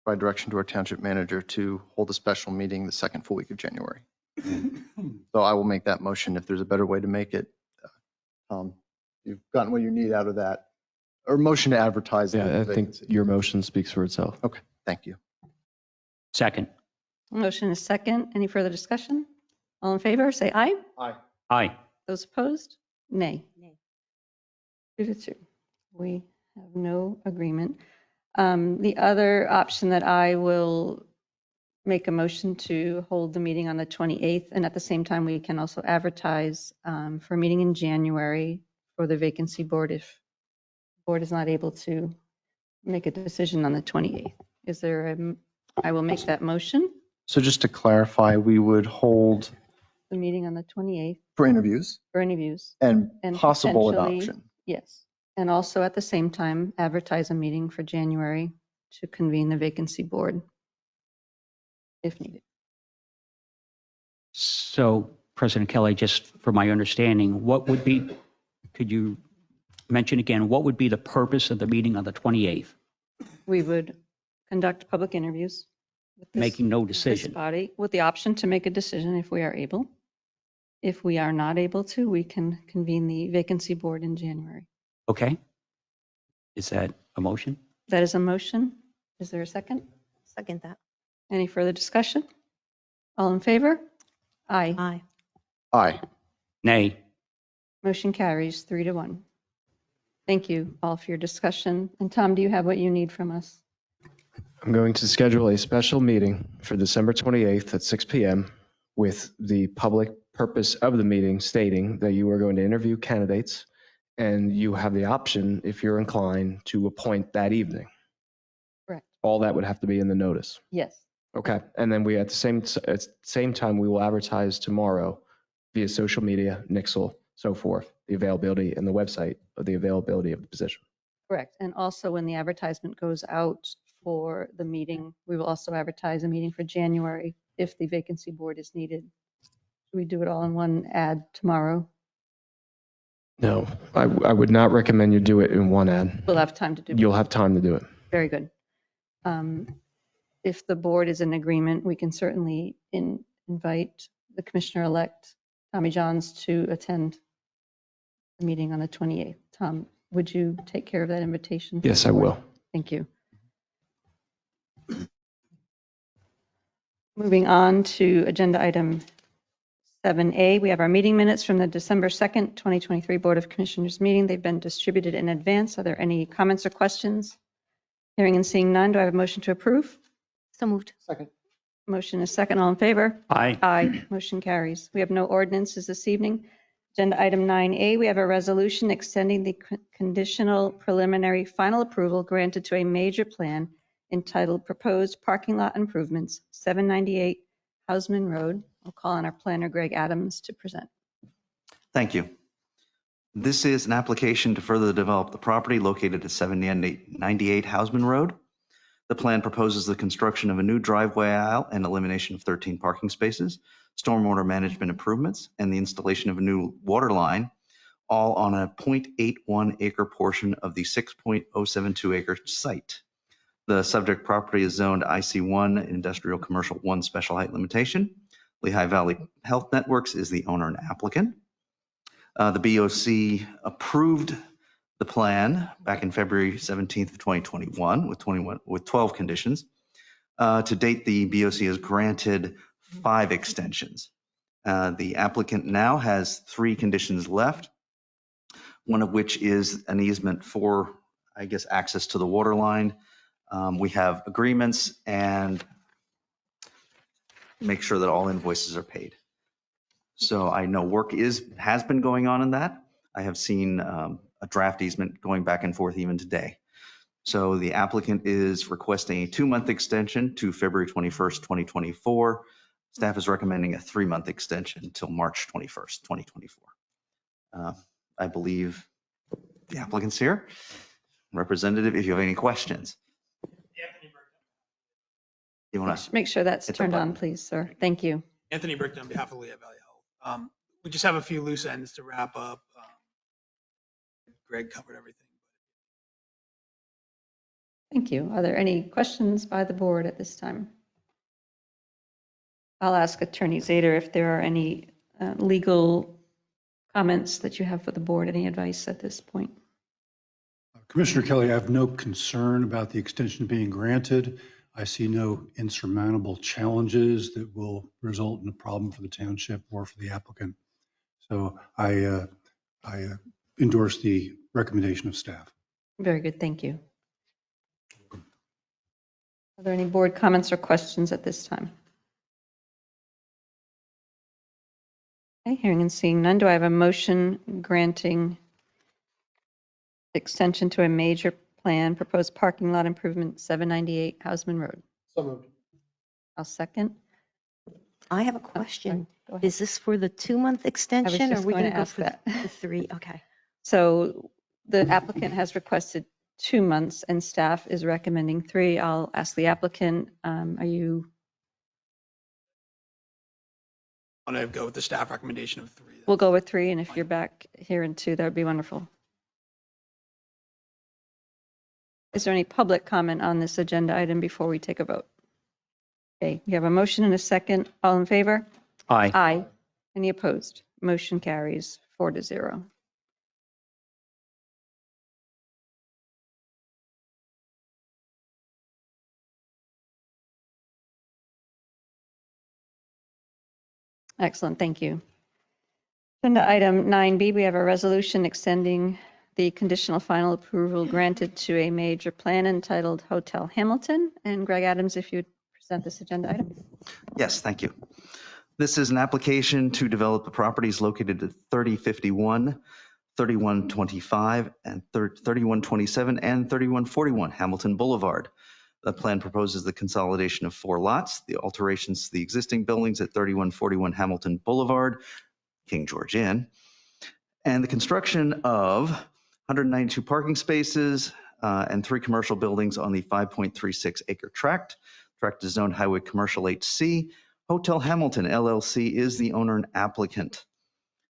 provide direction to our township manager to hold a special meeting the second full week of January. So I will make that motion if there's a better way to make it. You've gotten what you need out of that, or motion to advertise. the Yeah, I think vacancy. your motion speaks for itself. Okay, thank you. Second. Motion is second. Any further discussion? All in favor, say aye. Aye. Those opposed? Nay. Nay. 2-2. We have no agreement. The other option that I will make a motion to hold the meeting on the 28th, and at the same time, we can also advertise for a meeting in January for the vacancy board if the board is not able to make a decision on the 28th. Is there a, I will make that motion, So just to clarify, we would hold the meeting on the 28th for interviews for interviews. and And possible potentially- adoption. Yes. And also at the same time, advertise a meeting for January to convene the vacancy board if needed. So President Kelly, just for my understanding, what would be, could you mention again, what would be the purpose of the meeting on the 28th? We would conduct public interviews. With this- Making no this decision. body with the option to make a decision if we are able. If we are not able to, we can convene the vacancy board in January. Okay. Is that a motion? That is a motion. Is there a second? Second that. Any further discussion? All in favor? Aye. Aye. Aye. Nay. Motion carries 3-1. Thank you all for your discussion. And Tom, do you have what you need from us? I'm going to schedule a special meeting for December 28th at 6 p.m. with the public purpose of the meeting stating that you are going to interview candidates and you have the option, if you're inclined, to appoint that evening. Correct. All that would have to be in the notice. Yes. Okay. And then we at the same time, we will advertise tomorrow via social media, Nixle, so forth, the availability and the website of the availability of the position. Correct. And also when the advertisement goes out for the meeting, we will also advertise a meeting for January if the vacancy board is needed. Should we do it all in one ad tomorrow? No, I would not recommend you do it in one ad. We'll have time to do it. You'll have time to do it. Very good. If the board is in agreement, we can certainly invite the Commissioner-elect, Tommy Johns, to attend the meeting on the 28th. Tom, would you take care of that invitation? for Yes, the I board? will. Thank you. Moving on to agenda item 7A, we have our meeting minutes from the December 2nd, 2023 Board of Commissioners meeting. They've been distributed in advance. Are there any comments or questions? Hearing and seeing none, do I have a motion to approve? So moved. Second. Motion is second. All in favor? Aye. Aye. Motion carries. We have no ordinances this evening. Agenda item 9A, we have a resolution extending the conditional preliminary final approval granted to a major plan entitled Proposed Parking Lot Improvements, 798 Houseman Road. I'll call on our planner, Greg Adams, to present. Thank you. This is an application to further develop the property located at 798 Houseman Road. The plan proposes the construction of a new driveway aisle and elimination of 13 parking spaces, stormwater management improvements, and the installation of a new water line all on a 0.81 acre portion of the 6.072 acre site. The subject property is zoned IC1, Industrial Commercial 1 Special Height Limitation. Lehigh Valley Health Networks is the owner and applicant. The BOC approved the plan back in February 17th of 2021 with 12 conditions. To date, the BOC has granted 5 extensions. The applicant now has 3 conditions left, one of which is an easement for, I guess, access to the water line. We have agreements and make sure that all invoices are paid. So I know work has been going on in that. I have seen a draft easement going back and forth even today. So the applicant is requesting a 2-month extension to February 21st, 2024. Staff is recommending a 3-month extension until March 21st, 2024. I believe the applicant's here. Representative, if you have any questions. You want to Make sure that's hit the turned on, button. please, sir. Thank you. Anthony Brickton on behalf of Lehigh Valley Health. We just have a few loose ends to wrap up. Greg covered everything. Thank you. Are there any questions by the board at this time? I'll ask Attorney Zader if there are any legal comments that you have for the board, any advice at this point? Commissioner Kelly, I have no concern about the extension being granted. I see no insurmountable challenges that will result in a problem for the township or for the applicant. So I endorse the recommendation of staff. Very good. Thank you. Are there any board comments or questions at this time? Okay, hearing and seeing none, do I have a motion granting extension to a major plan, proposed parking lot improvement, 798 Houseman Road? So moved. I'll second. I have a Sorry, question. go ahead. Is this for the 2-month extension? Or are just we going going to to go ask for that. the 3? Okay. So the applicant has requested 2 months and staff is recommending 3. I'll ask the applicant, are you, Want to go with the staff recommendation of 3. we'll go with 3, and if you're back here in 2, that would be wonderful. Is there any public comment on this agenda item before we take a vote? Okay, we have a motion and a second. All in favor? Aye. Aye. Any opposed? Motion carries 4-0. Excellent, thank you. Agenda item 9B, we have a resolution extending the conditional final approval granted to a major plan entitled Hotel Hamilton. And Greg Adams, if you'd present this agenda item. Yes, thank you. This is an application to develop the properties located at 3051, 3125, and 3127 and 3141 Hamilton Boulevard. The plan proposes the consolidation of 4 lots, the alterations to the existing buildings at 3141 Hamilton Boulevard, King George Inn, and the construction of 192 parking spaces and 3 commercial buildings on the 5.36 acre tract. Tract is zoned Highway Commercial HC. Hotel Hamilton LLC is the owner and applicant.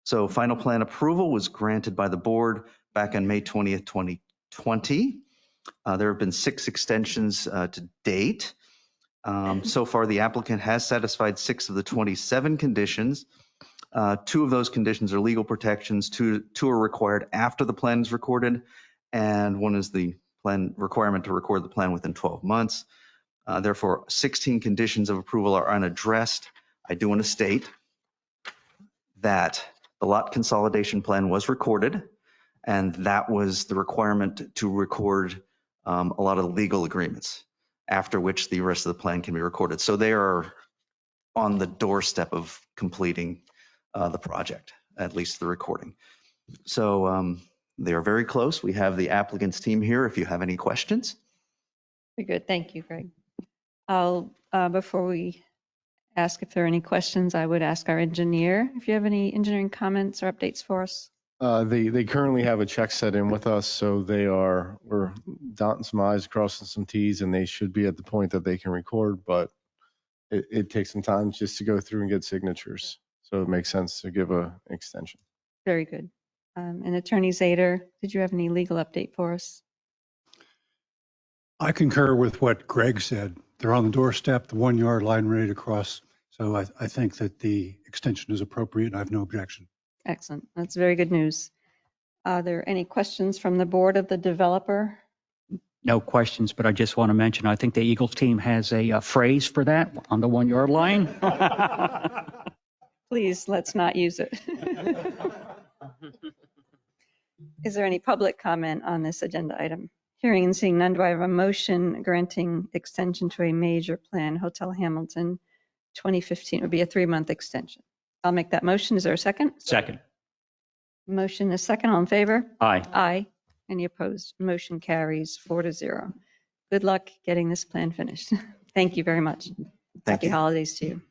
So final plan approval was granted by the board back on May 20th, 2020. There have been 6 extensions to date. So far, the applicant has satisfied 6 of the 27 conditions. 2 of those conditions are legal protections, 2 are required after the plan is recorded, and 1 is the plan requirement to record the plan within 12 months. Therefore, 16 conditions of approval are unaddressed. I do want to state that the lot consolidation plan was recorded, and that was the requirement to record a lot of the legal agreements, after which the rest of the plan can be recorded. So they are on the doorstep of completing the project, at least the recording. So they are very close. We have the applicant's team here if you have any questions. Very good, thank you, Greg. Before we ask if there are any questions, I would ask our engineer if you have any engineering comments or updates for us. They currently have a check set in with us, so we're dotting some I's, crossing some T's, and they should be at the point that they can record, but it takes some time just to go through and get signatures. So it makes sense to give an extension. Very good. And Attorney Zader, did you have any legal update for us? I concur with what Greg said. They're on the doorstep, the 1 yard line ready to cross. So I think that the extension is appropriate and I have no objection. Excellent. That's very good news. Are there any questions from the board of the developer? No questions, but I just want to mention, I think the Eagles team has a phrase for that on the 1 yard line. Please, let's not use it. Is there any public comment on this agenda item? Hearing and seeing none, do I have a motion granting extension to a major plan, Hotel Hamilton 2015? It would be a 3-month extension. I'll make that motion. Is there a second? Second. Motion is second. All in favor? Aye. Aye. Any opposed? Motion carries 4-0. Good luck getting this plan finished. Thank you very much. Happy holidays to you.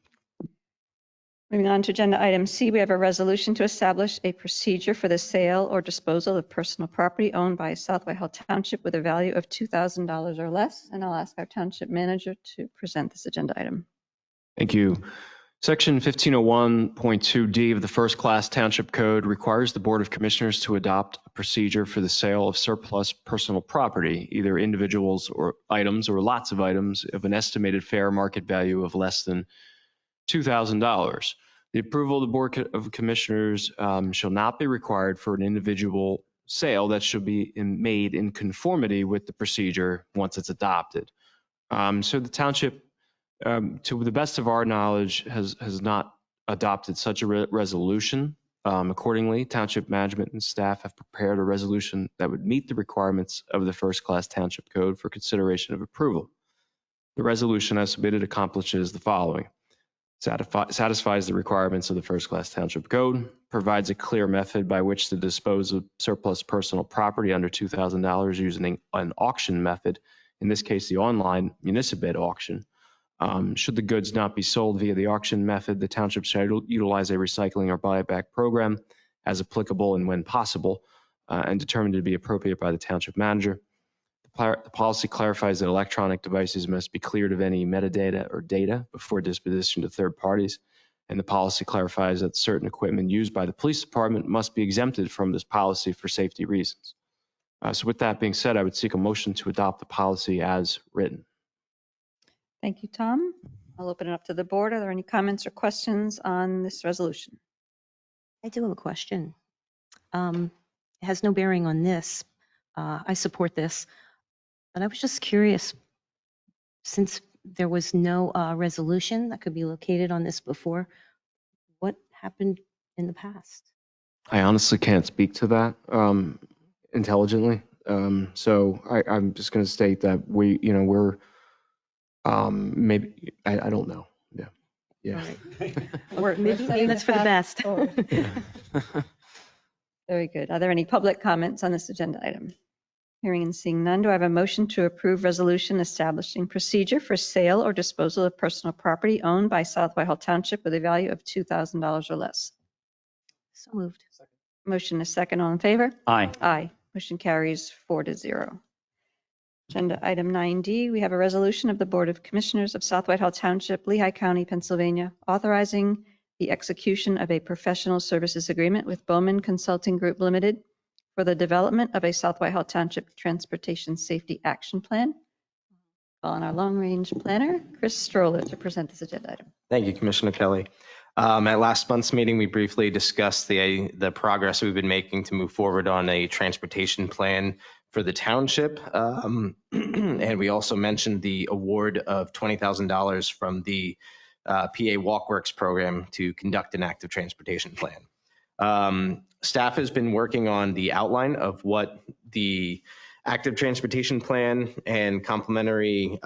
Moving on to agenda item C, we have a resolution to establish a procedure for the sale or disposal of personal property owned by South Whitehall Township with a value of $2,000 or less. And I'll ask our township manager to present this agenda item. Thank you. Section 1501.2D of the First Class Township Code requires the Board of Commissioners to adopt a procedure for the sale of surplus personal property, either individuals or items or lots of items of an estimated fair market value of less than $2,000. The approval of the Board of Commissioners shall not be required for an individual sale that should be made in conformity with the procedure once it's adopted. So the township, to the best of our knowledge, has not adopted such a resolution. Accordingly, township management and staff have prepared a resolution that would meet the requirements of the First Class Township Code for consideration of approval. The resolution as submitted accomplishes the following: satisfies the requirements of the First Class Township Code, provides a clear method by which to dispose of surplus personal property under $2,000 using an auction method, in this case the online municipal bid auction. Should the goods not be sold via the auction method, the township shall utilize a recycling or buyback program as applicable and when possible, and determined to be appropriate by the township manager. The policy clarifies that electronic devices must be cleared of any metadata or data before disposition to third parties. And the policy clarifies that certain equipment used by the police department must be exempted from this policy for safety reasons. So with that being said, I would seek a motion to adopt the policy as written. Thank you, Tom. I'll open it up to the board. Are there any comments or questions on this resolution? I do have a question. It has no bearing on this. I support this, but I was just curious, since there was no resolution that could be located on this before, what happened in the past? I honestly can't speak to that intelligently. So I'm just going to state that we're maybe I don't know. Yeah. Or maybe that's for the best. Very good. Are there any public comments on this agenda item? Hearing and seeing none, do I have a motion to approve resolution establishing procedure for sale or disposal of personal property owned by South Whitehall Township with a value of $2,000 or less? So moved. Motion is second. All in favor? Aye. Aye. Motion carries 4-0. Agenda item 9D, we have a resolution of the Board of Commissioners of South Whitehall Township, Lehigh County, Pennsylvania, authorizing the execution of a professional services agreement with Bowman Consulting Group Limited for the development of a South Whitehall Township Transportation Safety Action Plan. Call on our long-range planner, Chris Stroller, to present this agenda item. Thank you, Commissioner Kelly. At last month's meeting, we briefly discussed the progress we've been making to move forward on a transportation plan for the township. And we also mentioned the award of $20,000 from the PA Walkworks program to conduct an active transportation plan. Staff has been working on the outline of what the active transportation plan and complementary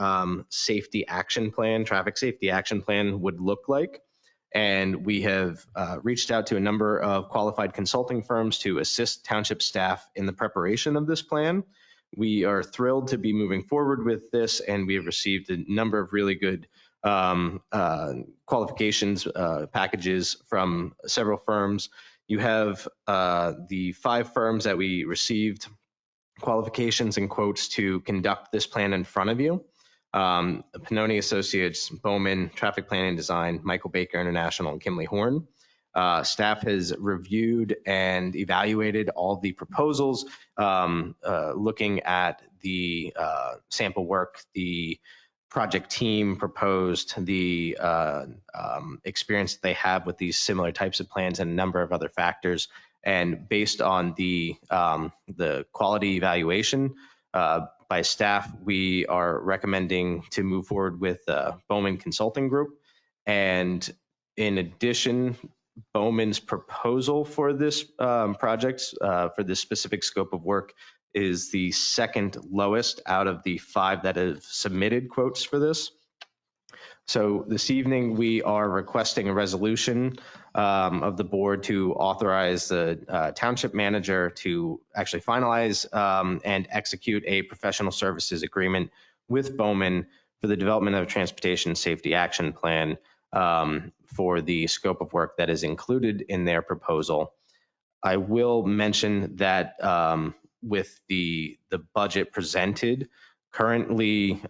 safety action plan, traffic safety action plan would look like. And we have reached out to a number of qualified consulting firms to assist township staff in the preparation of this plan. We are thrilled to be moving forward with this, and we have received a number of really good qualifications packages from several firms. You have the 5 firms that we received qualifications and quotes to conduct this plan in front of you. Pannoni Associates, Bowman, Traffic Planning Design, Michael Baker International, and Kimley Horn. Staff has reviewed and evaluated all the proposals, looking at the sample work, the project team proposed, the experience that they have with these similar types of plans, and a number of other factors. And based on the quality evaluation by staff, we are recommending to move forward with Bowman Consulting Group. And in addition, Bowman's proposal for this project, for this specific scope of work, is the second lowest out of the 5 that have submitted quotes for this. So this evening, we are requesting a resolution of the board to authorize the township manager to actually finalize and execute a professional services agreement with Bowman for the development of a transportation safety action plan for the scope of work that is included in their proposal. I will mention that with the budget presented, currently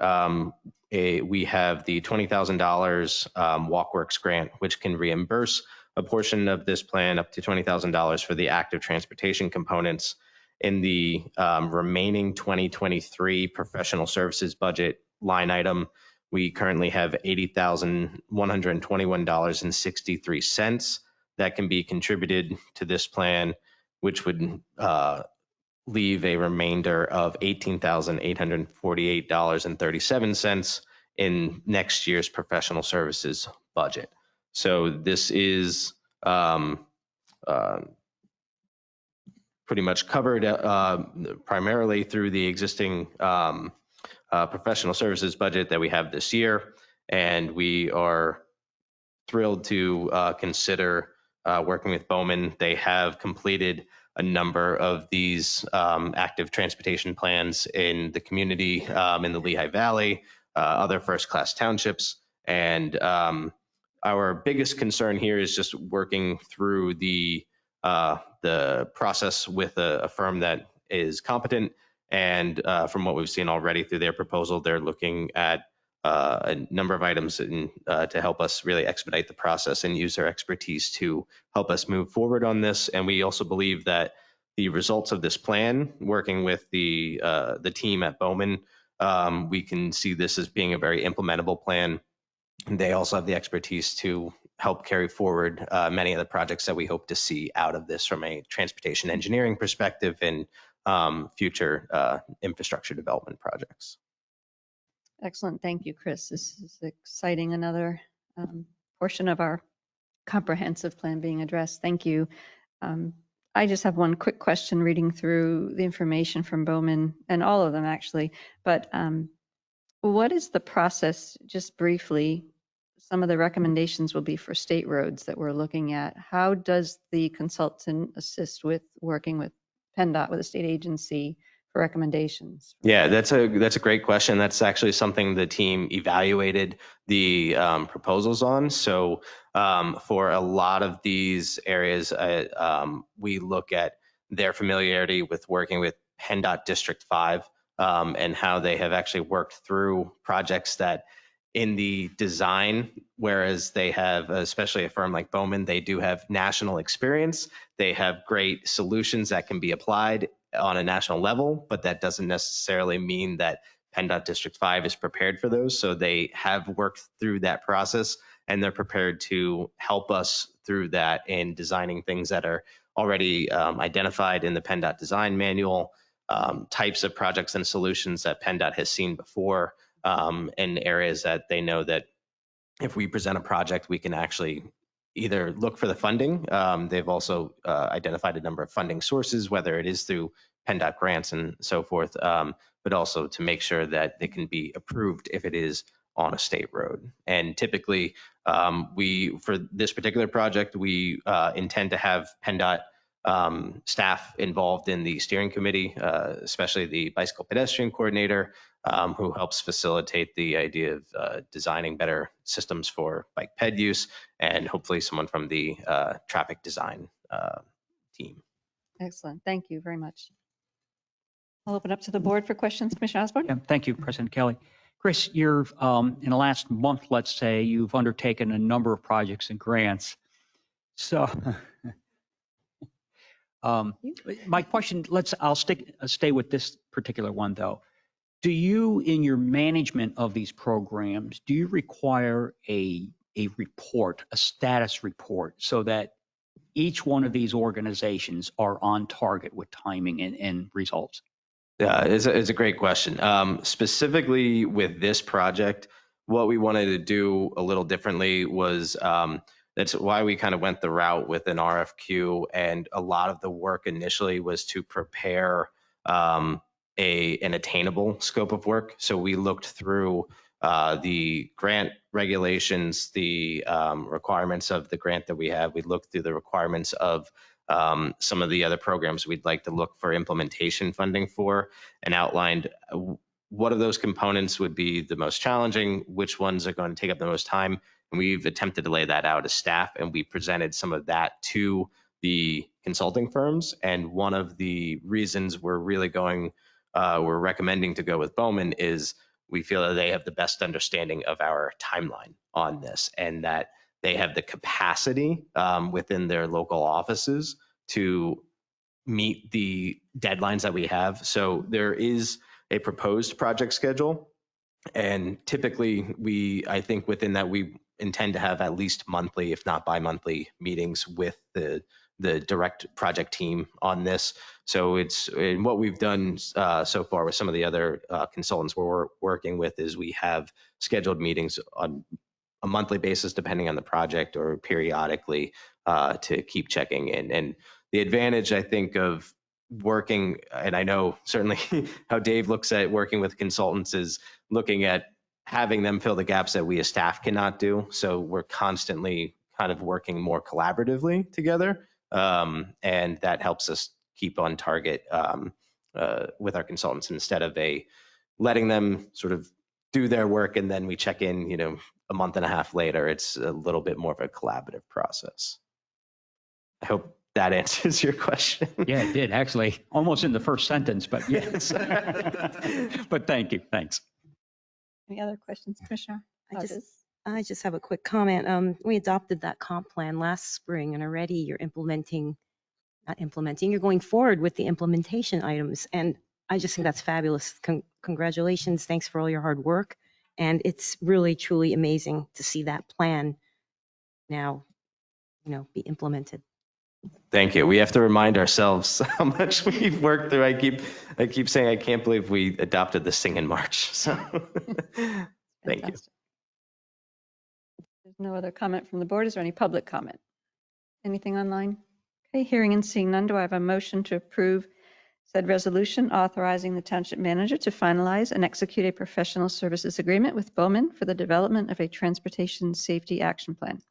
we have the $20,000 WalkWorks grant, which can reimburse a portion of this plan up to $20,000 for the active transportation components. In the remaining 2023 professional services budget line item, we currently have $80,121.63 that can be contributed to this plan, which would leave a remainder of $18,848.37 in next year's professional services budget. So this is pretty much covered primarily through the existing professional services budget that we have this year. And we are thrilled to consider working with Bowman. They have completed a number of these active transportation plans in the community, in the Lehigh Valley, other first-class townships. And our biggest concern here is just working through the process with a firm that is competent. And from what we've seen already through their proposal, they're looking at a number of items to help us really expedite the process and use their expertise to help us move forward on this. And we also believe that the results of this plan, working with the team at Bowman, we can see this as being a very implementable plan. And they also have the expertise to help carry forward many of the projects that we hope to see out of this from a transportation engineering perspective and future infrastructure development projects. Excellent. Thank you, Chris. This is exciting. Another portion of our comprehensive plan being addressed. Thank you. I just have one quick question reading through the information from Bowman, and all of them actually, but what is the process, just briefly? Some of the recommendations will be for state roads that we're looking at. How does the consultant assist with working with PennDOT, with a state agency, for recommendations? Yeah, that's a great question. That's actually something the team evaluated the proposals on. So for a lot of these areas, we look at their familiarity with working with PennDOT District 5 and how they have actually worked through projects that in the design, whereas they have, especially a firm like Bowman, they do have national experience. They have great solutions that can be applied on a national level, but that doesn't necessarily mean that PennDOT District 5 is prepared for those. So they have worked through that process, and they're prepared to help us through that in designing things that are already identified in the PennDOT design manual, types of projects and solutions that PennDOT has seen before, in areas that they know that if we present a project, we can actually either look for the funding. They've also identified a number of funding sources, whether it is through PennDOT grants and so forth, but also to make sure that they can be approved if it is on a state road. And typically, for this particular project, we intend to have PennDOT staff involved in the steering committee, especially the bicycle pedestrian coordinator, who helps facilitate the idea of designing better systems for bike ped use, and hopefully someone from the traffic design team. Excellent. Thank you very much. I'll open up to the board for questions. Commissioner Osborne? Yeah, thank you, President Kelly. Chris, you're in the last month, let's say, you've undertaken a number of projects and grants. So, my question, I'll stay with this particular one though. Do you, in your management of these programs, do you require a report, a status report, so that each one of these organizations are on target with timing and results? Yeah, it's a great question. Specifically with this project, what we wanted to do a little differently was that's why we kind of went the route with an RFQ, and a lot of the work initially was to prepare an attainable scope of work. So we looked through the grant regulations, the requirements of the grant that we have. We looked through the requirements of some of the other programs we'd like to look for implementation funding for, and outlined what of those components would be the most challenging, which ones are going to take up the most time. And we've attempted to lay that out as staff, and we presented some of that to the consulting firms. And one of the reasons we're recommending to go with Bowman is we feel that they have the best understanding of our timeline on this, and that they have the capacity within their local offices to meet the deadlines that we have. So there is a proposed project schedule, and typically I think within that we intend to have at least monthly, if not bi-monthly, meetings with the direct project team on this. So it's, and what we've done so far with some of the other consultants we're working with is we have scheduled meetings on a monthly basis, depending on the project, or periodically to keep checking in. And the advantage, I think, of working, and I know certainly how Dave looks at working with consultants, is looking at having them fill the gaps that we as staff cannot do. So we're constantly kind of working more collaboratively together. And that helps us keep on target with our consultants, instead of letting them sort of do their work and then we check in, a month and a half later. It's a little bit more of a collaborative process. I hope that answers your question. Yeah, it did, actually, almost in the first sentence, but yes. But thank you, thanks. Any other questions, Commissioner? I just have a quick comment. We adopted that comp plan last spring, and already you're you're going forward with the implementation items. And I just think that's fabulous. Congratulations. Thanks for all your hard work. And it's really, truly amazing to see that plan now, be implemented. Thank you. We have to remind ourselves how much we've worked through. I keep saying I can't believe we adopted this thing in March. So thank you. There's no other comment from the board. Is there any public comment? Anything online? Okay, hearing and seeing none, do I have a motion to approve said resolution authorizing the township manager to finalize and execute a professional services agreement with Bowman for the development of a transportation safety action plan?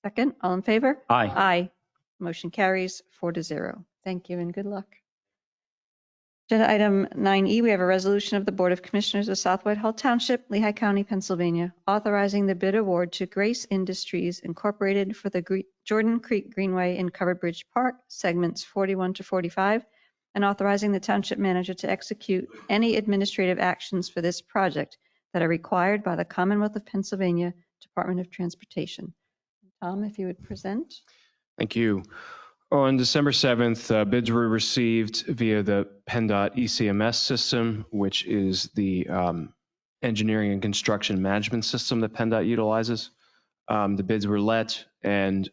Second, all in favor? Aye. Aye. Motion carries 4-0. Thank you and good luck. Agenda item 9E, we have a resolution of the Board of Commissioners of South Whitehall Township, Lehigh County, Pennsylvania, authorizing the bid award to Grace Industries Incorporated for the Jordan Creek Greenway in Covered Bridge Park, segments 41 to 45, and authorizing the township manager to execute any administrative actions for this project that are required by the Commonwealth of Pennsylvania Department of Transportation. Tom, if you would present. Thank you. On December 7th, bids were received via the PennDOT ECMS system, which is the engineering and construction management system that PennDOT utilizes. The bids were let, and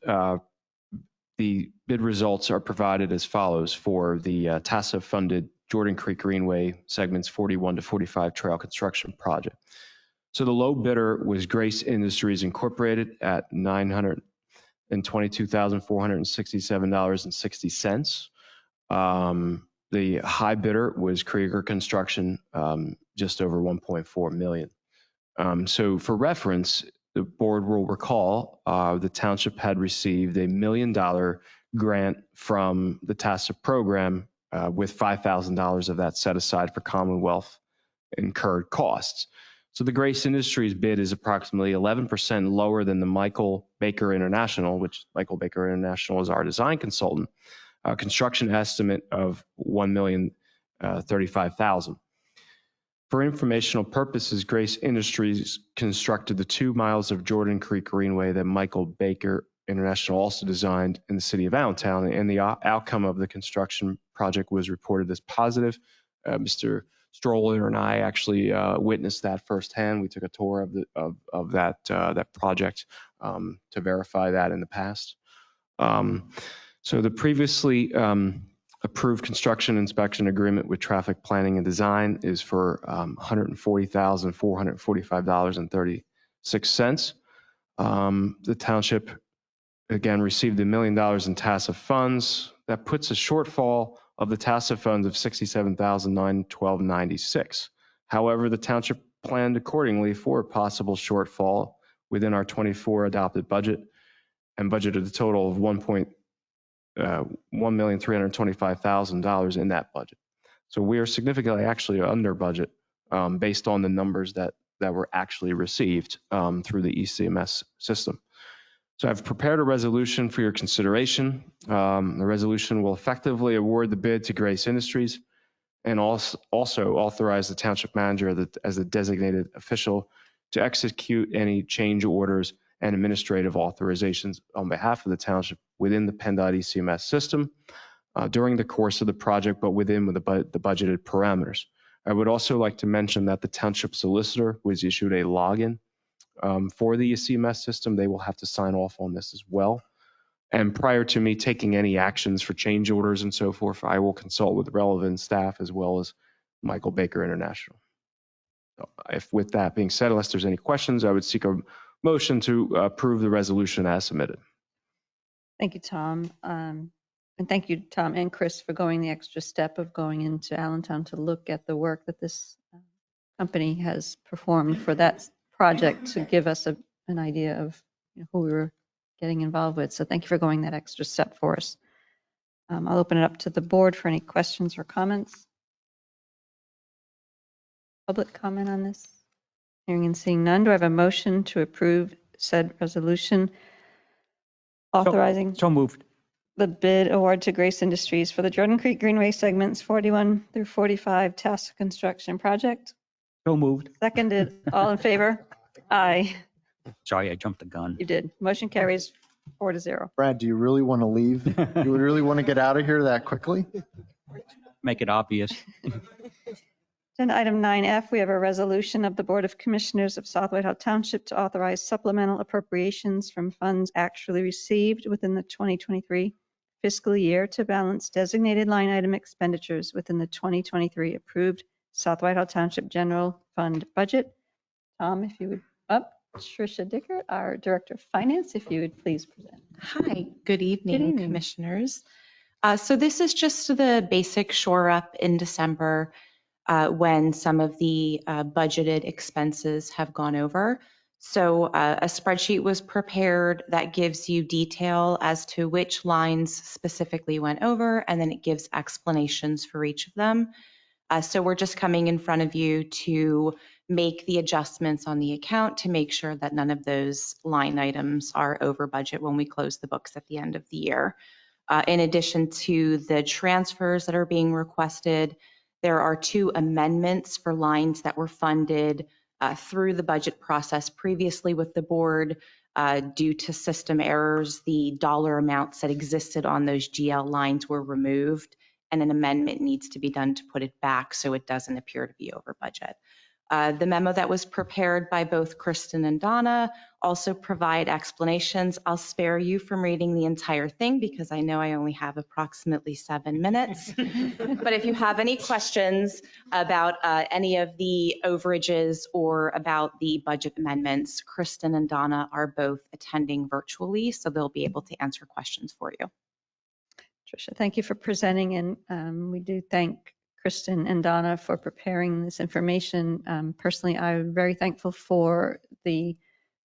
the bid results are provided as follows for the TASA-funded Jordan Creek Greenway segments 41 to 45 trail construction project. So the low bidder was Grace Industries Incorporated at $922,467.60. The high bidder was Krieger Construction, just over $1.4 million. So for reference, the board will recall the township had received a $1 million grant from the TASA program with $5,000 of that set aside for Commonwealth incurred costs. So the Grace Industries bid is approximately 11% lower than the Michael Baker International, which Michael Baker International is our design consultant, construction estimate of $1,035,000. For informational purposes, Grace Industries constructed the 2 miles of Jordan Creek Greenway that Michael Baker International also designed in the city of Allentown, and the outcome of the construction project was reported as positive. Mr. Stroller and I actually witnessed that firsthand. We took a tour of that project to verify that in the past. So the previously approved construction inspection agreement with traffic planning and design is for $140,445.36. The township, again, received $1 million in TASF funds. That puts a shortfall of the TASF funds of $67,912.96. However, the township planned accordingly for a possible shortfall within our 24 adopted budget and budgeted a total of $1,325,000 in that budget. So we are significantly actually under budget based on the numbers that were actually received through the ECMS system. So I've prepared a resolution for your consideration. The resolution will effectively award the bid to Grace Industries and also authorize the township manager as the designated official to execute any change orders and administrative authorizations on behalf of the township within the PennDOT ECMS system during the course of the project, but within the budgeted parameters. I would also like to mention that the township solicitor was issued a login for the ECMS system. They will have to sign off on this as well. And prior to me taking any actions for change orders and so forth, I will consult with relevant staff as well as Michael Baker International. If with that being said, unless there's any questions, I would seek a motion to approve the resolution as submitted. Thank you, Tom. And thank you, Tom and Chris, for going the extra step of going into Allentown to look at the work that this company has performed for that project to give us an idea of who we were getting involved with. So thank you for going that extra step for us. I'll open it up to the board for any questions or comments. Public comment on this? Hearing and seeing none, do I have a motion to approve said resolution authorizing So moved. the bid award to Grace Industries for the Jordan Creek Greenway segments 41 through 45 task construction project? So moved. Seconded. All in favor? Aye. Sorry, I jumped the gun. You did. Motion carries 4-0. Brad, do you really want to leave? You really want to get out of here that quickly? Make it obvious. Agenda item 9F, we have a resolution of the Board of Commissioners of South Whitehall Township to authorize supplemental appropriations from funds actually received within the 2023 fiscal year to balance designated line item expenditures within the 2023 approved South Whitehall Township General Fund budget. Tom, if you would up. Tricia Dicker, our Director of Finance, if you would please present. Hi, good evening, Good evening. Commissioners. So this is just the basic shore up in December when some of the budgeted expenses have gone over. So a spreadsheet was prepared that gives you detail as to which lines specifically went over, and then it gives explanations for each of them. So we're just coming in front of you to make the adjustments on the account to make sure that none of those line items are over budget when we close the books at the end of the year. In addition to the transfers that are being requested, there are 2 amendments for lines that were funded through the budget process previously with the board. Due to system errors, the dollar amounts that existed on those GL lines were removed, and an amendment needs to be done to put it back so it doesn't appear to be over budget. The memo that was prepared by both Kristen and Donna also provide explanations. I'll spare you from reading the entire thing because I know I only have approximately 7 minutes. But if you have any questions about any of the overages or about the budget amendments, Kristen and Donna are both attending virtually, so they'll be able to answer questions for you. Tricia, thank you for presenting, and we do thank Kristen and Donna for preparing this information. Personally, I'm very thankful for the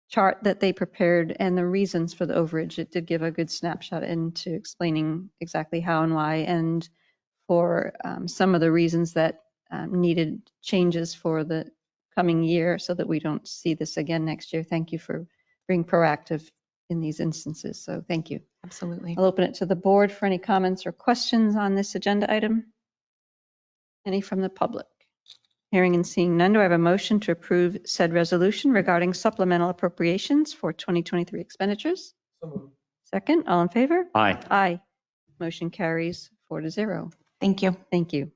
chart that they prepared and the reasons for the overage. It did give a good snapshot into explaining exactly how and why, and for some of the reasons that needed changes for the coming year so that we don't see this again next year. Thank you for being proactive in these instances. So thank you. Absolutely. I'll open it to the board for any comments or questions on this agenda item. Any from the public? Hearing and seeing none, do I have a motion to approve said resolution regarding supplemental appropriations for 2023 expenditures? Second, all in favor? Aye. Aye. Motion carries 4-0. Thank you. Thank you.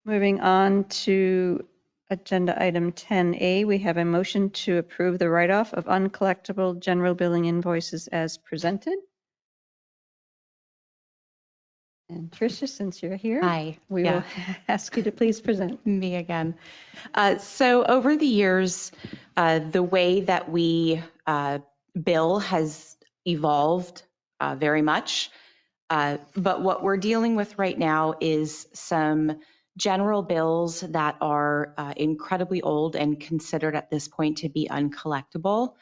Moving on to agenda item 10A, we have a motion to approve the write-off of uncollectible general billing invoices as presented. And Tricia, since you're here, Hi. we will ask you to please present. Me again. So over the years, the way that we bill has evolved very much. But what we're dealing with right now is some general bills that are incredibly old and considered at this point to be uncollectible.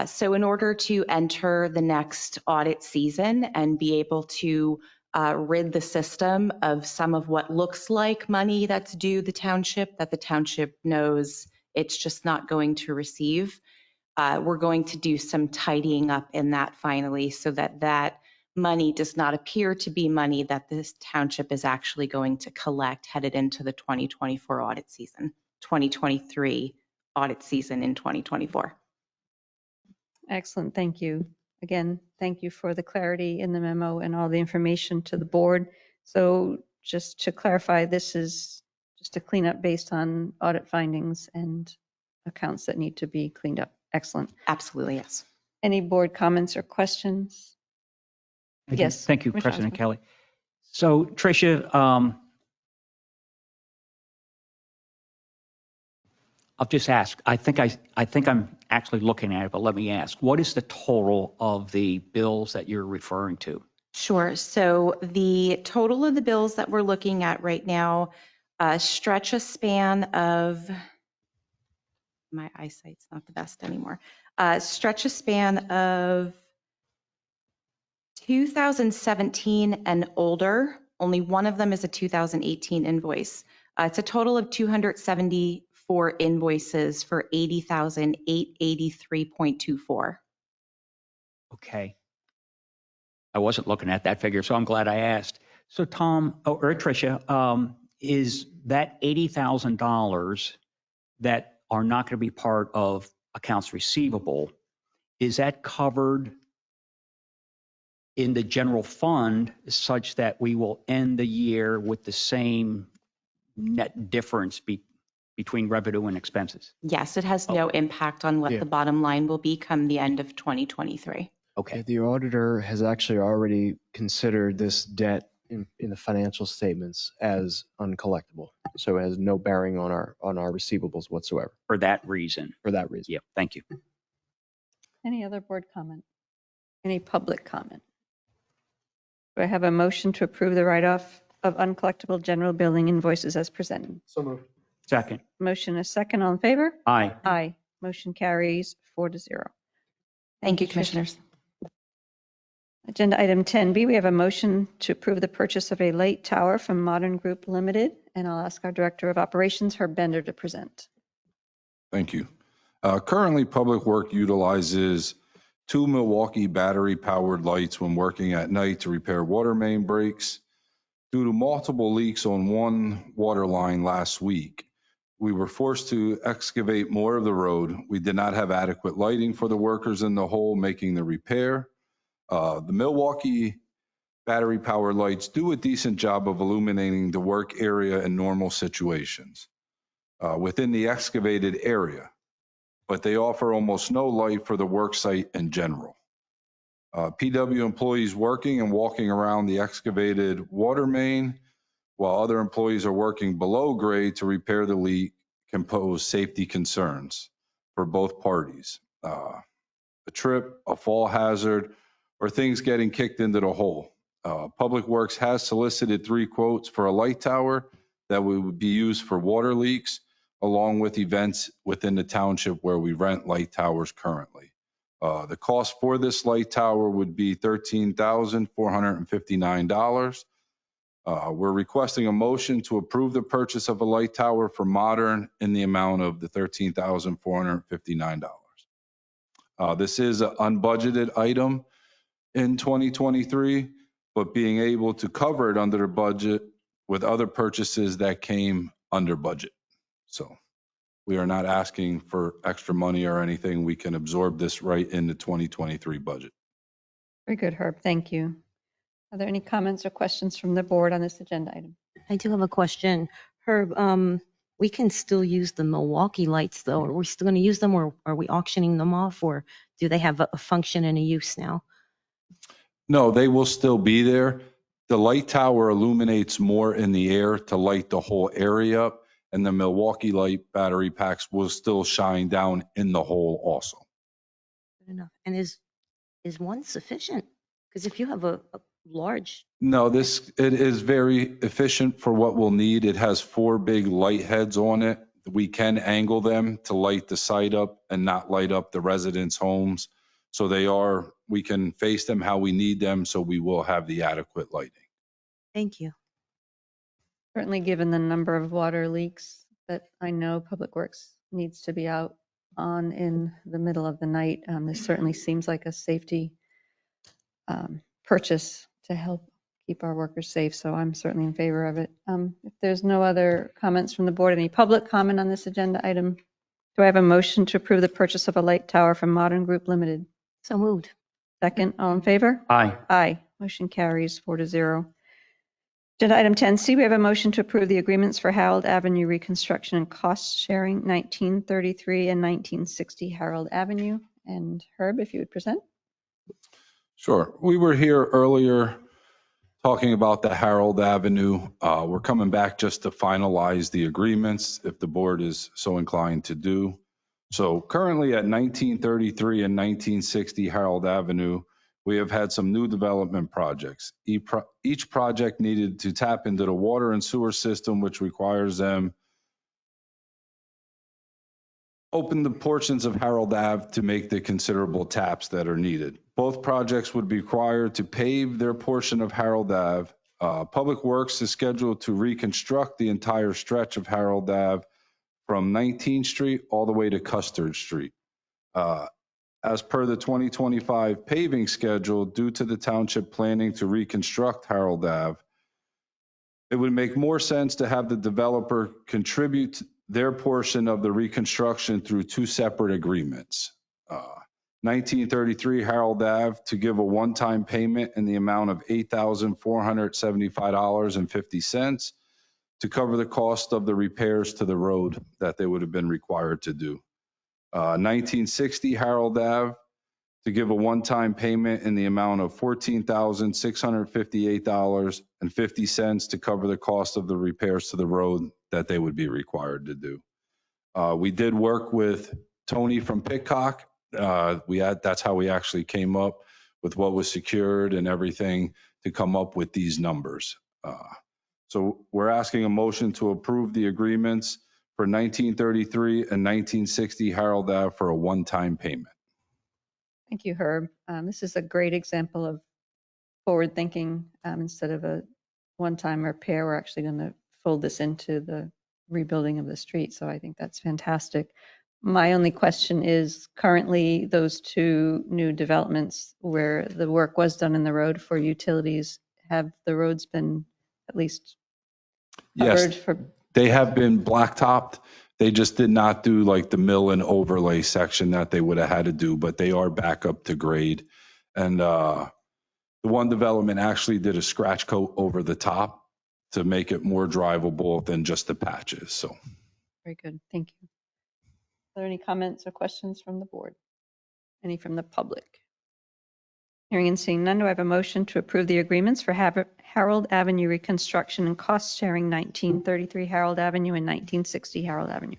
So in order to enter the next audit season and be able to rid the system of some of what looks like money that's due the township, that the township knows it's just not going to receive, we're going to do some tidying up in that finally so that that money does not appear to be money that this township is actually going to collect headed into the 2024 audit season, 2023 audit season in 2024. Excellent, thank you. Again, thank you for the clarity in the memo and all the information to the board. So just to clarify, this is just a cleanup based on audit findings and accounts that need to be cleaned up. Excellent. Absolutely, yes. Any board comments or questions? Yes. Thank you, Commissioner President Osborne. Kelly. So Tricia, I'll just ask, I think I'm actually looking at it, but let me ask, what is the total of the bills that you're referring to? Sure. So the total of the bills that we're looking at right now stretch a span of, my eyesight's not the best anymore, stretch a span of 2017 and older. Only one of them is a 2018 invoice. It's a total of 274 invoices for $80,883.24. Okay. I wasn't looking at that figure, so I'm glad I asked. So Tom, or Tricia, is that $80,000 that are not going to be part of accounts receivable, is that covered in the general fund such that we will end the year with the same net difference between revenue and expenses? Yes, it has no impact on what Yeah. the bottom line will be come the end of 2023. Okay. The auditor has actually already considered this debt in the financial statements as uncollectible. So it has no bearing on our receivables whatsoever For that reason. for that reason. Yep. Thank you. Any other board comment? Any public comment? Do I have a motion to approve the write-off of uncollectible general billing invoices as presented? So moved. Second. Motion is second. All in favor? Aye. Aye. Motion carries 4-0. Thank you, Tricia. Commissioners. Agenda item 10B, we have a motion to approve the purchase of a light tower from Modern Group Limited, and I'll ask our Director of Operations, Herb Bender, to present. Thank you. Currently, Public Work utilizes 2 Milwaukee battery-powered lights when working at night to repair water main breaks. Due to multiple leaks on one water line last week, we were forced to excavate more of the road. We did not have adequate lighting for the workers in the hole making the repair. The Milwaukee battery-powered lights do a decent job of illuminating the work area in normal situations within the excavated area, but they offer almost no light for the work site in general. PW employees working and walking around the excavated water main while other employees are working below grade to repair the leak can pose safety concerns for both parties. A trip, a fall hazard, or things getting kicked into the hole. Public Works has solicited 3 quotes for a light tower that would be used for water leaks, along with events within the township where we rent light towers currently. The cost for this light tower would be $13,459. We're requesting a motion to approve the purchase of a light tower for Modern in the amount of the $13,459. This is an unbudgeted item in 2023, but being able to cover it under the budget with other purchases that came under budget. So we are not asking for extra money or anything. We can absorb this right in the 2023 budget. Very good, Herb. Thank you. Are there any comments or questions from the board on this agenda item? I do have a question. Herb, we can still use the Milwaukee lights though. Are we still going to use them, or are we auctioning them off, or do they have a function and a use now? No, they will still be there. The light tower illuminates more in the air to light the whole area up, and the Milwaukee light battery packs will still shine down in the hole also. Good enough. And is one sufficient? Because if you have a large, No, it is very efficient for what we'll need. It has 4 big light heads on it. We can angle them to light the site up and not light up the residents' homes. So we can face them how we need them, so we will have the adequate lighting. thank you. Certainly, given the number of water leaks that I know Public Works needs to be out on in the middle of the night, this certainly seems like a safety purchase to help keep our workers safe. So I'm certainly in favor of it. If there's no other comments from the board, any public comment on this agenda item? Do I have a motion to approve the purchase of a light tower from Modern Group Limited? So moved. Second, all in favor? Aye. Aye. Motion carries 4-0. Agenda item 10C, we have a motion to approve the agreements for Harold Avenue reconstruction and cost sharing, 1933 and 1960 Harold Avenue. And Herb, if you would present. Sure. We were here earlier talking about the Harold Avenue. We're coming back just to finalize the agreements if the board is so inclined to do. So currently at 1933 and 1960 Harold Avenue, we have had some new development projects. Each project needed to tap into the water and sewer system, which requires them open the portions of Harold Ave to make the considerable taps that are needed. Both projects would be required to pave their portion of Harold Ave. Public Works is scheduled to reconstruct the entire stretch of Harold Ave from 19th Street all the way to Custard Street. As per the 2025 paving schedule, due to the township planning to reconstruct Harold Ave, it would make more sense to have the developer contribute their portion of the reconstruction through 2 separate agreements. 1933 Harold Ave to give a one-time payment in the amount of $8,475.50 to cover the cost of the repairs to the road that they would have been required to do. 1960 Harold Ave to give a one-time payment in the amount of $14,658.50 to cover the cost of the repairs to the road that they would be required to do. We did work with Tony from Pitcock. That's how we actually came up with what was secured and everything to come up with these numbers. So we're asking a motion to approve the agreements for 1933 and 1960 Harold Ave for a one-time payment. Thank you, Herb. This is a great example of forward thinking. Instead of a one-time repair, we're actually going to fold this into the rebuilding of the street. So I think that's fantastic. My only question is, currently those 2 new developments where the work was done in the road for utilities, have the roads been at least covered? Yes, they have been blacktopped. They just did not do like the mill and overlay section that they would have had to do, but they are back up to grade. And the one development actually did a scratch coat over the top to make it more drivable than just the patches. So Very good. Thank you. Are there any comments or questions from the board? Any from the public? Hearing and seeing none, do I have a motion to approve the agreements for Harold Avenue reconstruction and cost sharing, 1933 Harold Avenue and 1960 Harold Avenue?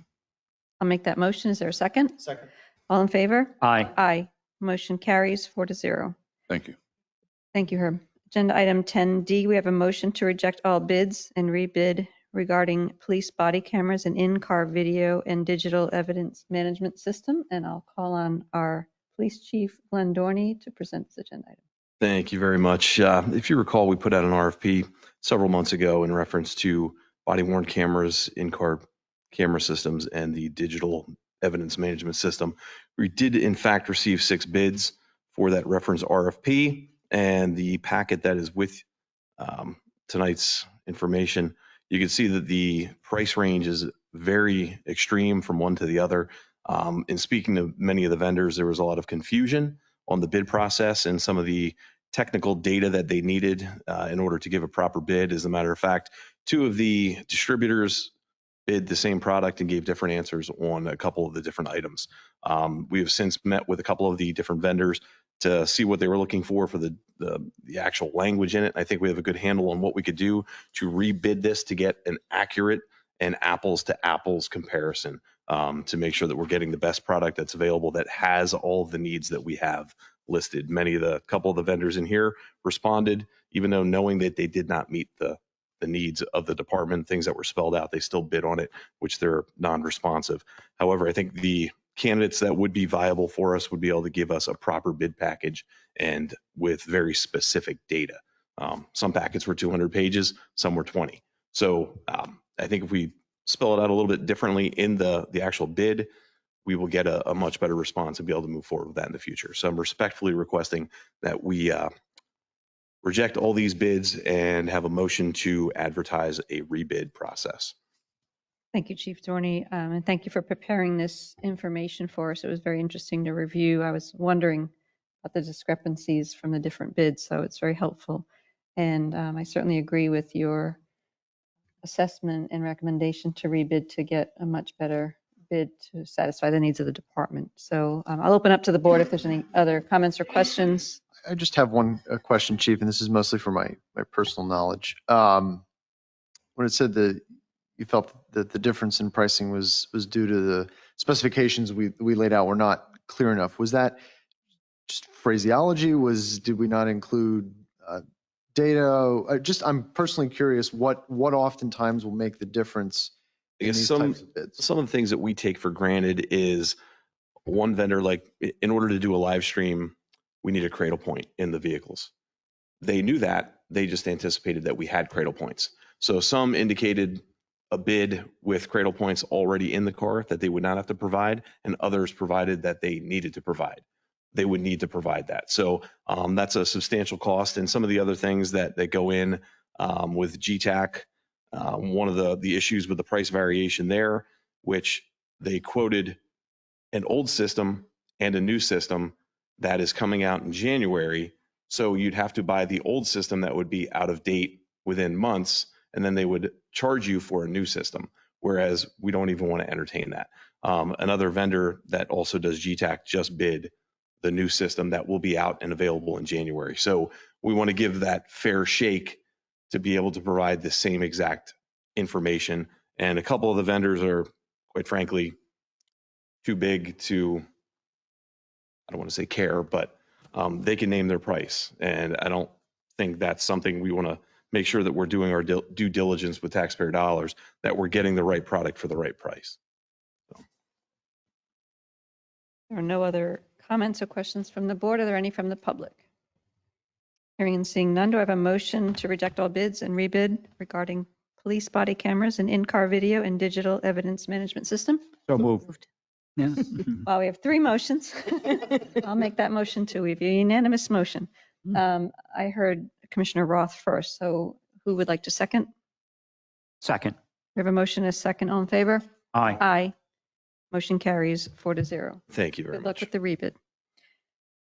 I'll make that motion. Is there a second? Second. All in favor? Aye. Aye. Motion carries 4-0. thank you. Thank you, Herb. Agenda item 10D, we have a motion to reject all bids and rebid regarding police body cameras and in-car video and digital evidence management system. And I'll call on our Police Chief Glenn Dorney to present this agenda item. Thank you very much. If you recall, we put out an RFP several months ago in reference to body-worn cameras, in-car camera systems, and the digital evidence management system. We did, in fact, receive 6 bids for that reference RFP, and the packet that is with tonight's information, you can see that the price range is very extreme from one to the other. In speaking to many of the vendors, there was a lot of confusion on the bid process, and some of the technical data that they needed in order to give a proper bid. As a matter of fact, two of the distributors bid the same product and gave different answers on a couple of the different items. We have since met with a couple of the different vendors to see what they were looking for the actual language in it. I think we have a good handle on what we could do to rebid this to get an accurate and apples to apples comparison, to make sure that we're getting the best product that's available that has all of the needs that we have listed. Couple of the vendors in here responded, even though knowing that they did not meet the needs of the department, things that were spelled out, they still bid on it, which they're non-responsive. However, I think the candidates that would be viable for us would be able to give us a proper bid package and with very specific data. Some packets were 200 pages, some were 20. So I think if we spell it out a little bit differently in the actual bid, we will get a much better response and be able to move forward with that in the future. So I'm respectfully requesting that we reject all these bids and have a motion to advertise a rebid process. Thank you, Chief Dorney, and thank you for preparing this information for us. It was very interesting to review. I was wondering about the discrepancies from the different bids, so it's very helpful. And I certainly agree with your assessment and recommendation to rebid to get a much better bid to satisfy the needs of the department. So I'll open up to the board if there's any other comments or questions. I just have one question, Chief, and this is mostly for my personal knowledge. When it said that you felt that the difference in pricing was due to the specifications we laid out were not clear enough, was that just phraseology? Did we not include data? I'm personally curious what oftentimes will make the difference in these types of bids. Some of the things that we take for granted is one vendor, like in order to do a live stream, we need a cradle point in the vehicles. They knew that, they just anticipated that we had cradle points. So some indicated a bid with cradle points already in the car that they would not have to provide, and others provided that they needed to provide. They would need to provide that. So that's a substantial cost. And some of the other things that go in with GTAC, one of the issues with the price variation there, which they quoted an old system and a new system that is coming out in January. So you'd have to buy the old system that would be out of date within months, and then they would charge you for a new system, whereas we don't even want to entertain that. Another vendor that also does GTAC just bid the new system that will be out and available in January. So we want to give that fair shake to be able to provide the same exact information. And a couple of the vendors are, quite frankly, too big to, I don't want to say care, but they can name their price. And I don't think that's something we want to make sure that we're doing our due diligence with taxpayer dollars, that we're getting the right product for the right price. So. There are no other comments or questions from the board. Are there any from the public? Hearing and seeing none, do I have a motion to reject all bids and rebid regarding police body cameras and in-car video and digital evidence management system? So moved. Yeah. Well, we have three motions. I'll make that motion too. We have a unanimous motion. I heard Commissioner Roth first, so who would like to second? Second. We have a motion and a second. All in favor? Aye. Aye. Motion carries 4-0. Thank you very much. Good luck with the rebid.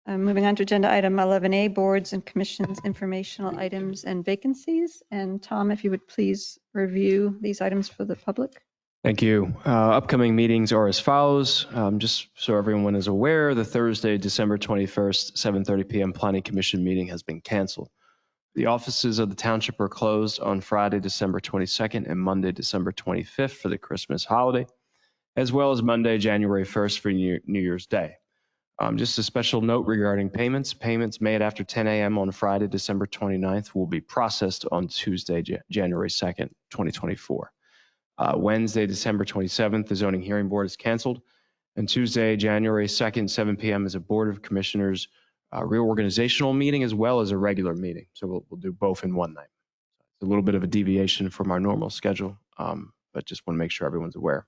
Moving on to agenda item 11A, boards and commissions, informational items and vacancies. And Tom, if you would please review these items for the public. Thank you. Upcoming meetings are as follows. Just so everyone is aware, the Thursday, December 21st, 7:30 p.m. Planning Commission meeting has been canceled. The offices of the Township are closed on Friday, December 22nd and Monday, December 25th for the Christmas holiday, as well as Monday, January 1st for New Year's Day. Just a special note regarding payments. Payments made after 10 a.m. on Friday, December 29th will be processed on Tuesday, January 2nd, 2024. Wednesday, December 27th, the zoning hearing board is canceled. And Tuesday, January 2nd, 7 p.m. is a Board of Commissioners reorganizational meeting as well as a regular meeting. So we'll do both in one night. It's a little bit of a deviation from our normal schedule, but just want to make sure everyone's aware.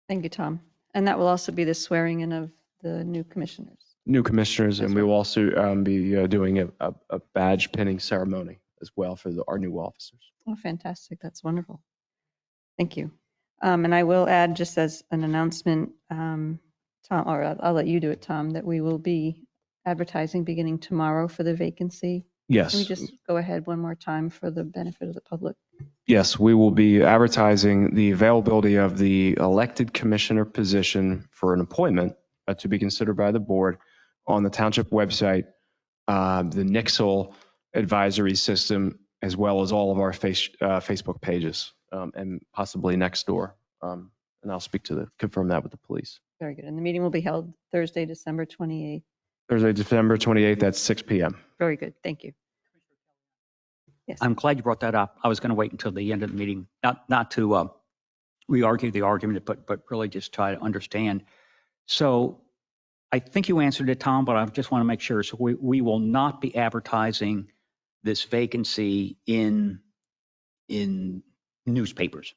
Thank you, Tom. And that will also be the swearing in of the new commissioners. New commissioners, and we will also be doing a badge pinning ceremony as well for our new officers. Oh, fantastic. That's wonderful. Thank you. And I will add, just as an announcement, Tom, or I'll let you do it, Tom, that we will be advertising beginning tomorrow for the vacancy. Yes. Can we just go ahead one more time for the benefit of the public? Yes, we will be advertising the availability of the elected commissioner position for an appointment to be considered by the board on the township website, the Nixle advisory system, as well as all of our Facebook pages, and possibly next door. And I'll confirm that with the police. Very good. And the meeting will be held Thursday, December 28th. Thursday, December 28th at 6 p.m. Very good. Thank you. Yes. I'm glad you brought that up. I was going to wait until the end of the meeting, not to re-argue the argument, but really just try to understand. So I think you answered it, Tom, but I just want to make sure. So we will not be advertising this vacancy in newspapers.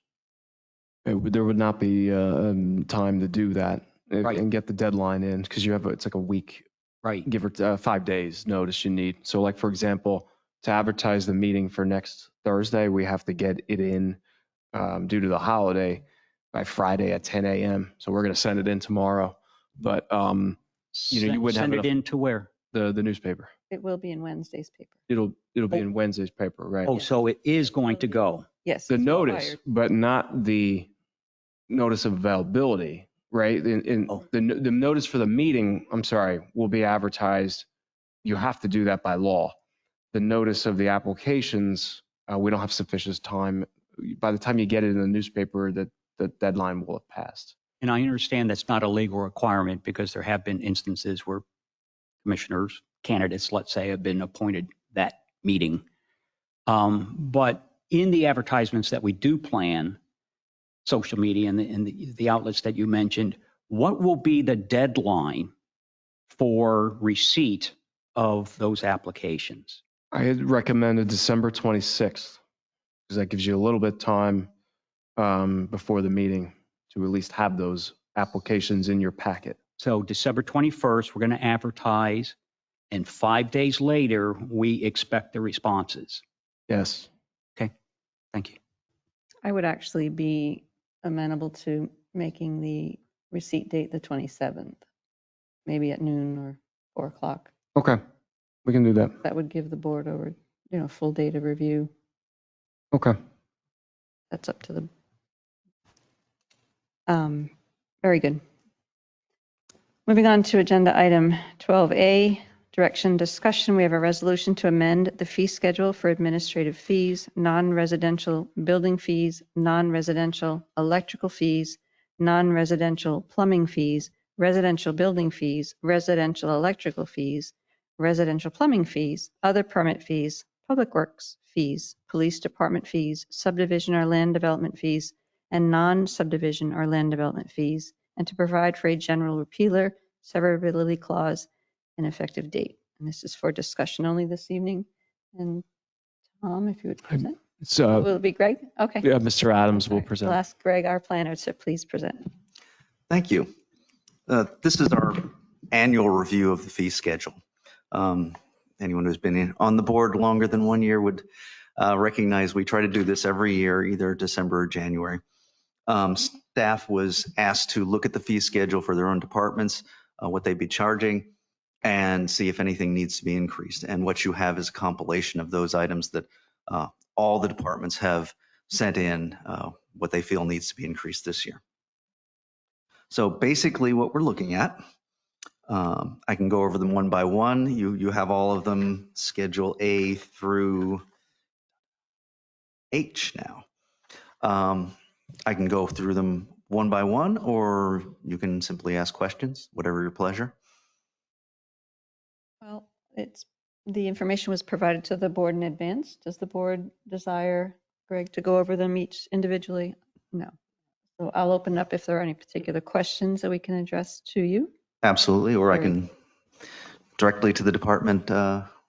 There would not be time to do that Right. and get the deadline in because it's like a week, Right. give or 5 days notice you need. So like, for example, to advertise the meeting for next Thursday, we have to get it in due to the holiday by Friday at 10 a.m. So we're going to send it in tomorrow. But, you wouldn't send have it in to where? the newspaper. It will be in Wednesday's paper. It'll be in Wednesday's paper, right? Oh, so it is going to go. Yes. The it's notice, required. but not the notice of availability, right? The notice for the meeting, I'm sorry, will be advertised. You have to do that by law. The notice of the applications, we don't have sufficient time. By the time you get it in the newspaper, the deadline will have passed. And I understand that's not a legal requirement because there have been instances where commissioners, candidates, let's say, have been appointed that meeting. But in the advertisements that we do plan, social media and the outlets that you mentioned, what will be the deadline for receipt of those applications? I had recommended December 26th because that gives you a little bit of time before the meeting to at least have those applications in your packet. So December 21st, we're going to advertise, and 5 days later, we expect the responses. Yes. Okay, thank you. I would actually be amenable to making the receipt date the 27th, maybe at noon or 4 o'clock. Okay, we can do that. That would give the board over, full day to review. Okay. That's up to the. Very good. Moving on to agenda item 12A, direction discussion. We have a resolution to amend the fee schedule for administrative fees, non-residential building fees, non-residential electrical fees, non-residential plumbing fees, residential building fees, residential electrical fees, residential plumbing fees, other permit fees, public works fees, police department fees, subdivision or land development fees, and non-subdivision or land development fees, and to provide for a general repealer, severability clause, and effective date. And this is for discussion only this evening. And Tom, if you would present. Will it be Greg? Okay. Yeah, Mr. Adams will I'll present. ask Greg, our planner, to please present. Thank you. This is our annual review of the fee schedule. Anyone who's been on the board longer than 1 year would recognize we try to do this every year, either December or January. Staff was asked to look at the fee schedule for their own departments, what they'd be charging, and see if anything needs to be increased. And what you have is a compilation of those items that all the departments have sent in, what they feel needs to be increased this year. So basically what we're looking at, I can go over them one by one. You have all of them, Schedule A through H now. I can go through them one by one, or you can simply ask questions, whatever your pleasure. Well, the information was provided to the board in advance. Does the board desire Greg to go over them each individually? No. So I'll open up if there are any particular questions that we can address to you. Absolutely, or I Very can directly to the department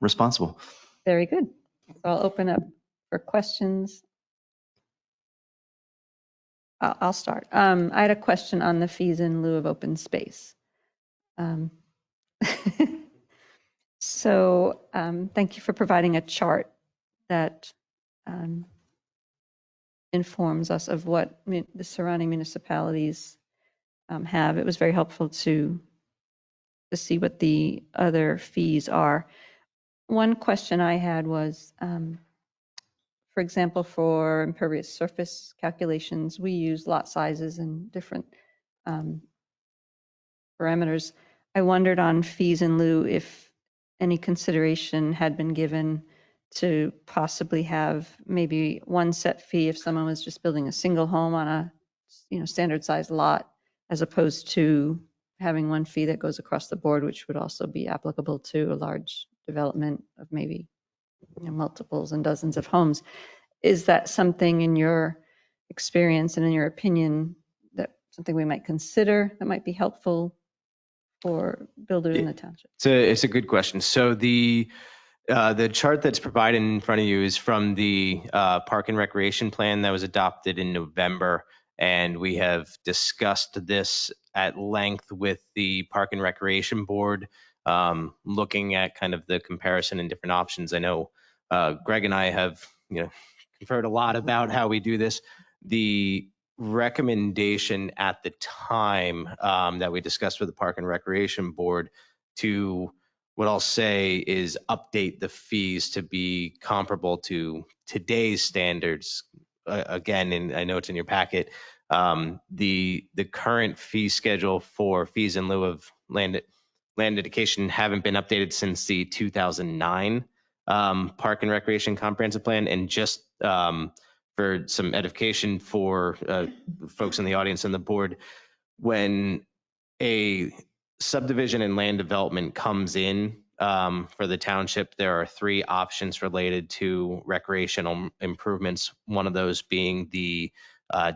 responsible. Very good. So I'll open up for questions. I'll start. I had a question on the fees in lieu of open space. So thank you for providing a chart that informs us of what the surrounding municipalities have. It was very helpful to to see what the other fees are. One question I had was, for example, for impervious surface calculations, we use lot sizes and different um, parameters. I wondered on fees in lieu if any consideration had been given to possibly have maybe one set fee if someone was just building a single home on a, standard size lot, as opposed to having one fee that goes across the board, which would also be applicable to a large development of maybe multiples and dozens of homes. Is that something in your experience and in your opinion that something we might consider that might be helpful for builders in the township? It's a good question. So the chart that's provided in front of you is from the Park and Recreation Plan that was adopted in November, and we have discussed this at length with the Park and Recreation Board, looking at kind of the comparison and different options. I know Greg and I have conferred a lot about how we do this. The recommendation at the time that we discussed with the Park and Recreation Board to what I'll say is update the fees to be comparable to today's standards. Again, and I know it's in your packet, the current fee schedule for fees in lieu of land dedication haven't been updated since the 2009 Park and Recreation Comprehensive Plan. And just for some edification for folks in the audience and the board, when a subdivision and land development comes in for the township, there are 3 options related to recreational improvements. One of those being the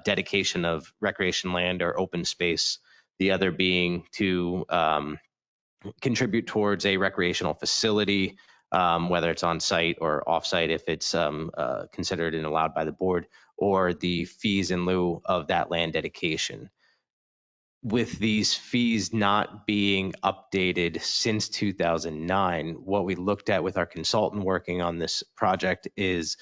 dedication of recreation land or open space. The other being to contribute towards a recreational facility, whether it's on site or off site if it's considered and allowed by the board, or the fees in lieu of that land dedication. With these fees not being updated since 2009, what we looked at with our consultant working on this project is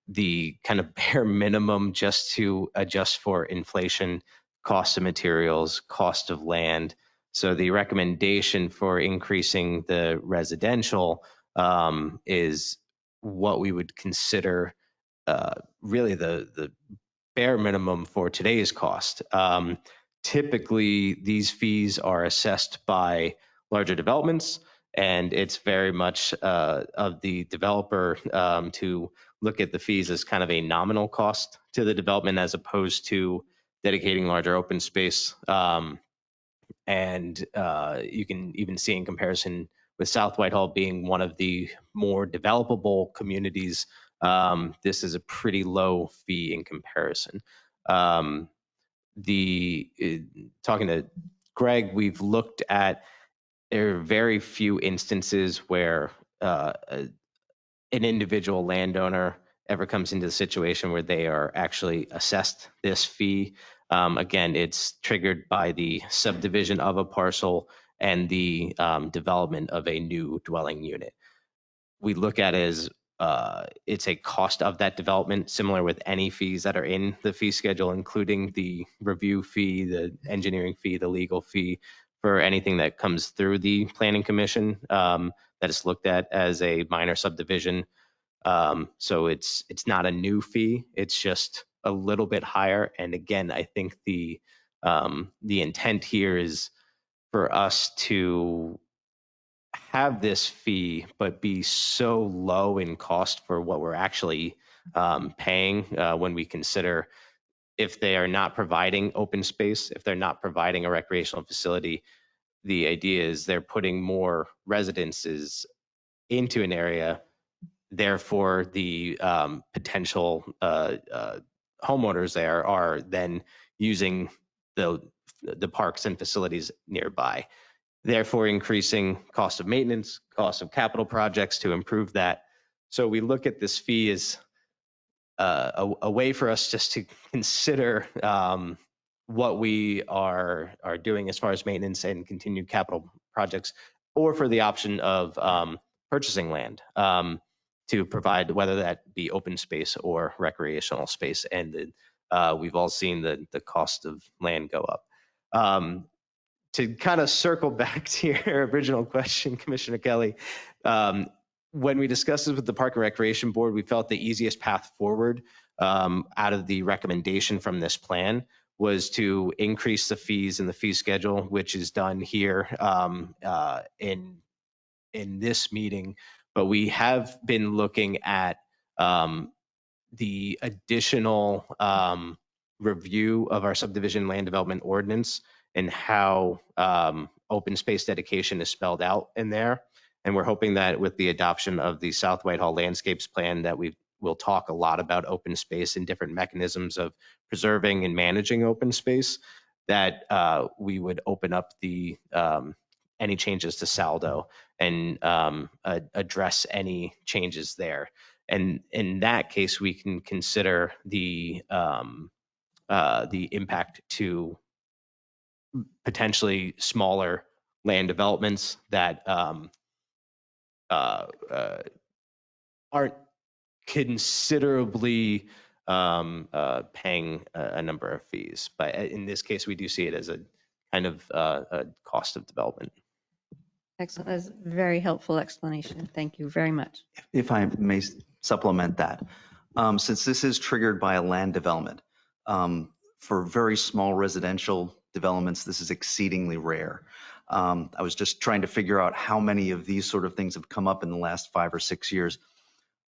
the kind of bare minimum just to adjust for inflation, cost of materials, cost of land. So the recommendation for increasing the residential is what we would consider really the bare minimum for today's cost. Typically, these fees are assessed by larger developments, and it's very much of the developer to look at the fees as kind of a nominal cost to the development as opposed to dedicating larger open space. And you can even see in comparison with South Whitehall being one of the more developable communities, this is a pretty low fee in comparison. Talking to Greg, we've looked at, there are very few instances where an individual landowner ever comes into the situation where they are actually assessed this fee. Again, it's triggered by the subdivision of a parcel and the development of a new dwelling unit. We look at it as it's a cost of that development, similar with any fees that are in the fee schedule, including the review fee, the engineering fee, the legal fee for anything that comes through the planning commission that is looked at as a minor subdivision. So it's not a new fee, it's just a little bit higher. And again, I think the intent here is for us to have this fee, but be so low in cost for what we're actually paying when we consider if they are not providing open space, if they're not providing a recreational facility. The idea is they're putting more residences into an area, therefore the potential homeowners there are then using the parks and facilities nearby, therefore increasing cost of maintenance, cost of capital projects to improve that. So we look at this fee as a way for us just to consider what we are doing as far as maintenance and continued capital projects, or for the option of purchasing land to provide, whether that be open space or recreational space. And we've all seen the cost of land go up. to kind of circle back to your original question, Commissioner Kelly, when we discussed this with the Park and Recreation Board, we felt the easiest path forward out of the recommendation from this plan was to increase the fees in the fee schedule, which is done here in this meeting. But we have been looking at the additional review of our subdivision land development ordinance and how open space dedication is spelled out in there. And we're hoping that with the adoption of the South Whitehall Landscapes Plan that we'll talk a lot about open space and different mechanisms of preserving and managing open space, that we would open up the any changes to saldo and address any changes there. And in that case, we can consider the impact to potentially smaller land developments that aren't considerably paying a number of fees. But in this case, we do see it as a kind of a cost of development. Excellent. That's a very helpful explanation. Thank you very much. If I may supplement that, since this is triggered by a land development, for very small residential developments, this is exceedingly rare. I was just trying to figure out how many of these sort of things have come up in the last 5 or 6 years.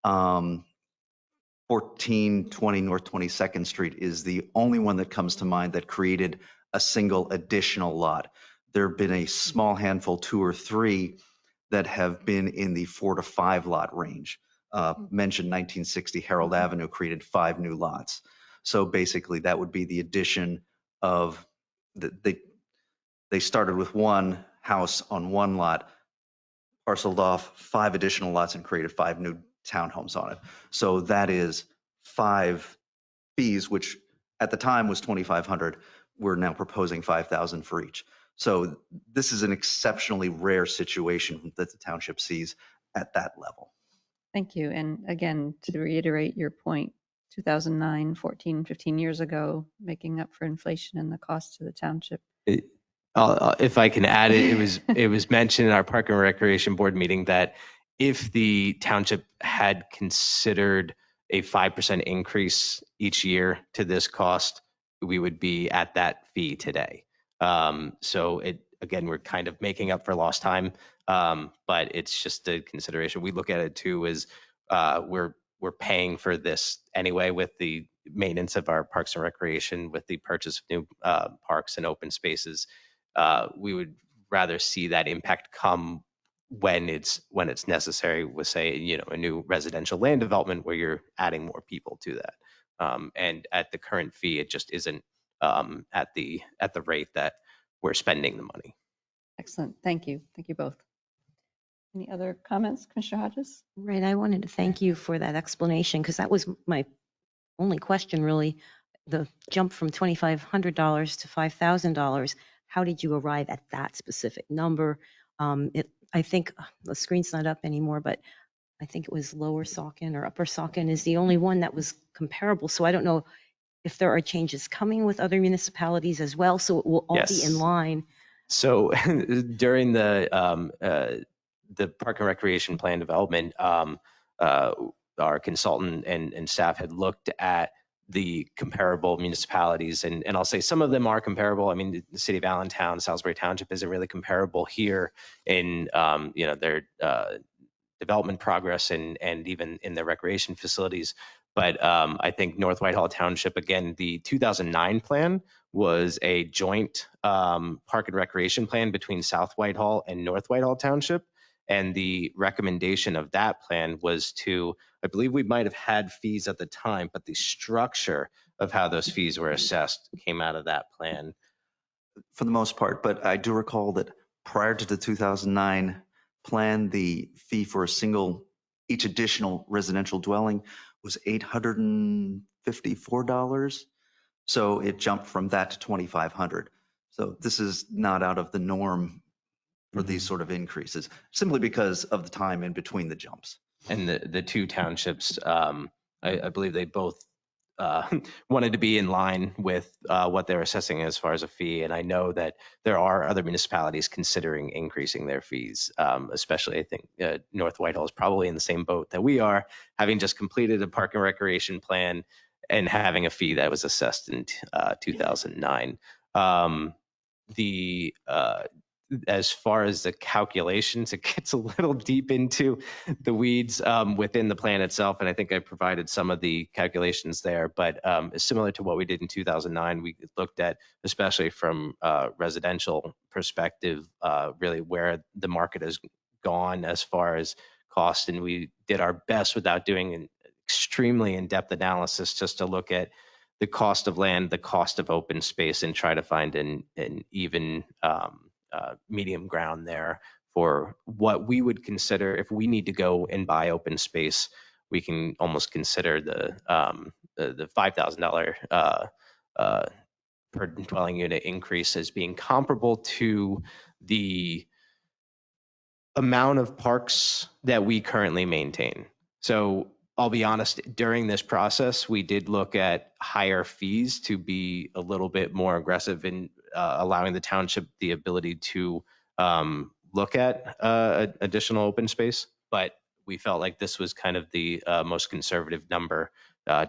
1420 North 22nd Street is the only one that comes to mind that created a single additional lot. There have been a small handful, 2 or 3, that have been in the 4 to 5 lot range. Mentioned 1960 Harold Avenue created 5 new lots. So basically that would be the addition of, they started with one house on one lot, parceled off 5 additional lots and created 5 new townhomes on it. So that is 5 fees, which at the time was $2,500. We're now proposing $5,000 for each. So this is an exceptionally rare situation that the township sees at that level. Thank you. And again, to reiterate your point, 2009, 14, 15 years ago, making up for inflation and the cost to the township. If I can add it was mentioned in our Park and Recreation Board meeting that if the township had considered a 5% increase each year to this cost, we would be at that fee today. So again, we're kind of making up for lost time, but it's just a consideration. We look at it too as we're paying for this anyway with the maintenance of our parks and recreation, with the purchase of new parks and open spaces. We would rather see that impact come when it's necessary with, say, a new residential land development where you're adding more people to that. And at the current fee, it just isn't at the rate that we're spending the money. Excellent. Thank you. Thank you both. Any other comments, Commissioner Hodges? Right. I wanted to thank you for that explanation because that was my only question, really. The jump from $2,500 to $5,000. How did you arrive at that specific number? I think the screen's not up anymore, but I think it was Lower Saucon or Upper Saucon is the only one that was comparable. So I don't know if there are changes coming with other municipalities as well, so it will all be in line. So during the Park and Recreation Plan development, our consultant and staff had looked at the comparable municipalities, and I'll say some of them are comparable. I mean, the city of Allentown, Salisbury Township isn't really comparable here in their development progress and even in their recreation facilities. But I think North Whitehall Township, again, the 2009 plan was a joint park and recreation plan between South Whitehall and North Whitehall Township. And the recommendation of that plan was to, I believe we might have had fees at the time, but the structure of how those fees were assessed came out of that plan. For the most part, but I do recall that prior to the 2009 plan, the fee for each additional residential dwelling was $854. So it jumped from that to $2,500. So this is not out of the norm for these sort of increases, simply because of the time in between the jumps. And the two townships, I believe they both wanted to be in line with what they're assessing as far as a fee. And I know that there are other municipalities considering increasing their fees, especially I think North Whitehall is probably in the same boat that we are, having just completed a park and recreation plan and having a fee that was assessed in 2009. The as far as the calculations, it gets a little deep into the weeds within the plan itself, and I think I provided some of the calculations there. But similar to what we did in 2009, we looked at, especially from a residential perspective, really where the market has gone as far as cost, and we did our best without doing an extremely in-depth analysis just to look at the cost of land, the cost of open space, and try to find an even medium ground there for what we would consider if we need to go and buy open space. We can almost consider the $5,000 per dwelling unit increase as being comparable to the amount of parks that we currently maintain. So I'll be honest, during this process, we did look at higher fees to be a little bit more aggressive in allowing the township the ability to look at additional open space. But we felt like this was kind of the most conservative number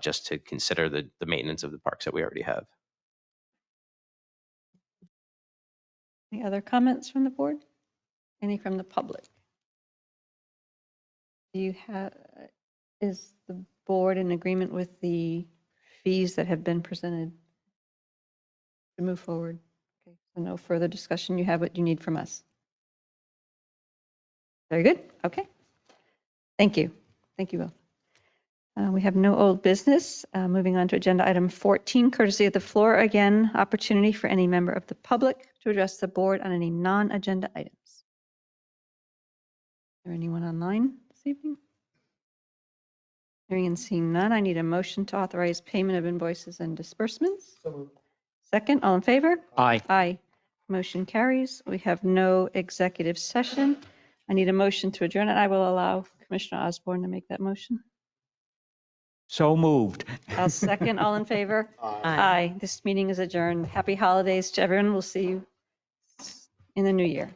just to consider the maintenance of the parks that we already have. Any other comments from the board? Any from the public? Do you have, is the board in agreement with the fees that have been presented to move forward? Okay, so no further discussion. You have what you need from us. Very good. Okay. Thank you. Thank you both. We have no old business. Moving on to agenda item 14, courtesy of the floor. Again, opportunity for any member of the public to address the board on any non-agenda items. Is there anyone online this evening? Hearing and seeing none, I need a motion to authorize payment of invoices and disbursements. Second, all in favor? Aye. Aye. Motion carries. We have no executive session. I need a motion to adjourn, and I will allow Commissioner Osborne to make that motion. So moved. I'll second. All in favor? Aye. This meeting is adjourned. Happy holidays to everyone. We'll see you in the new year.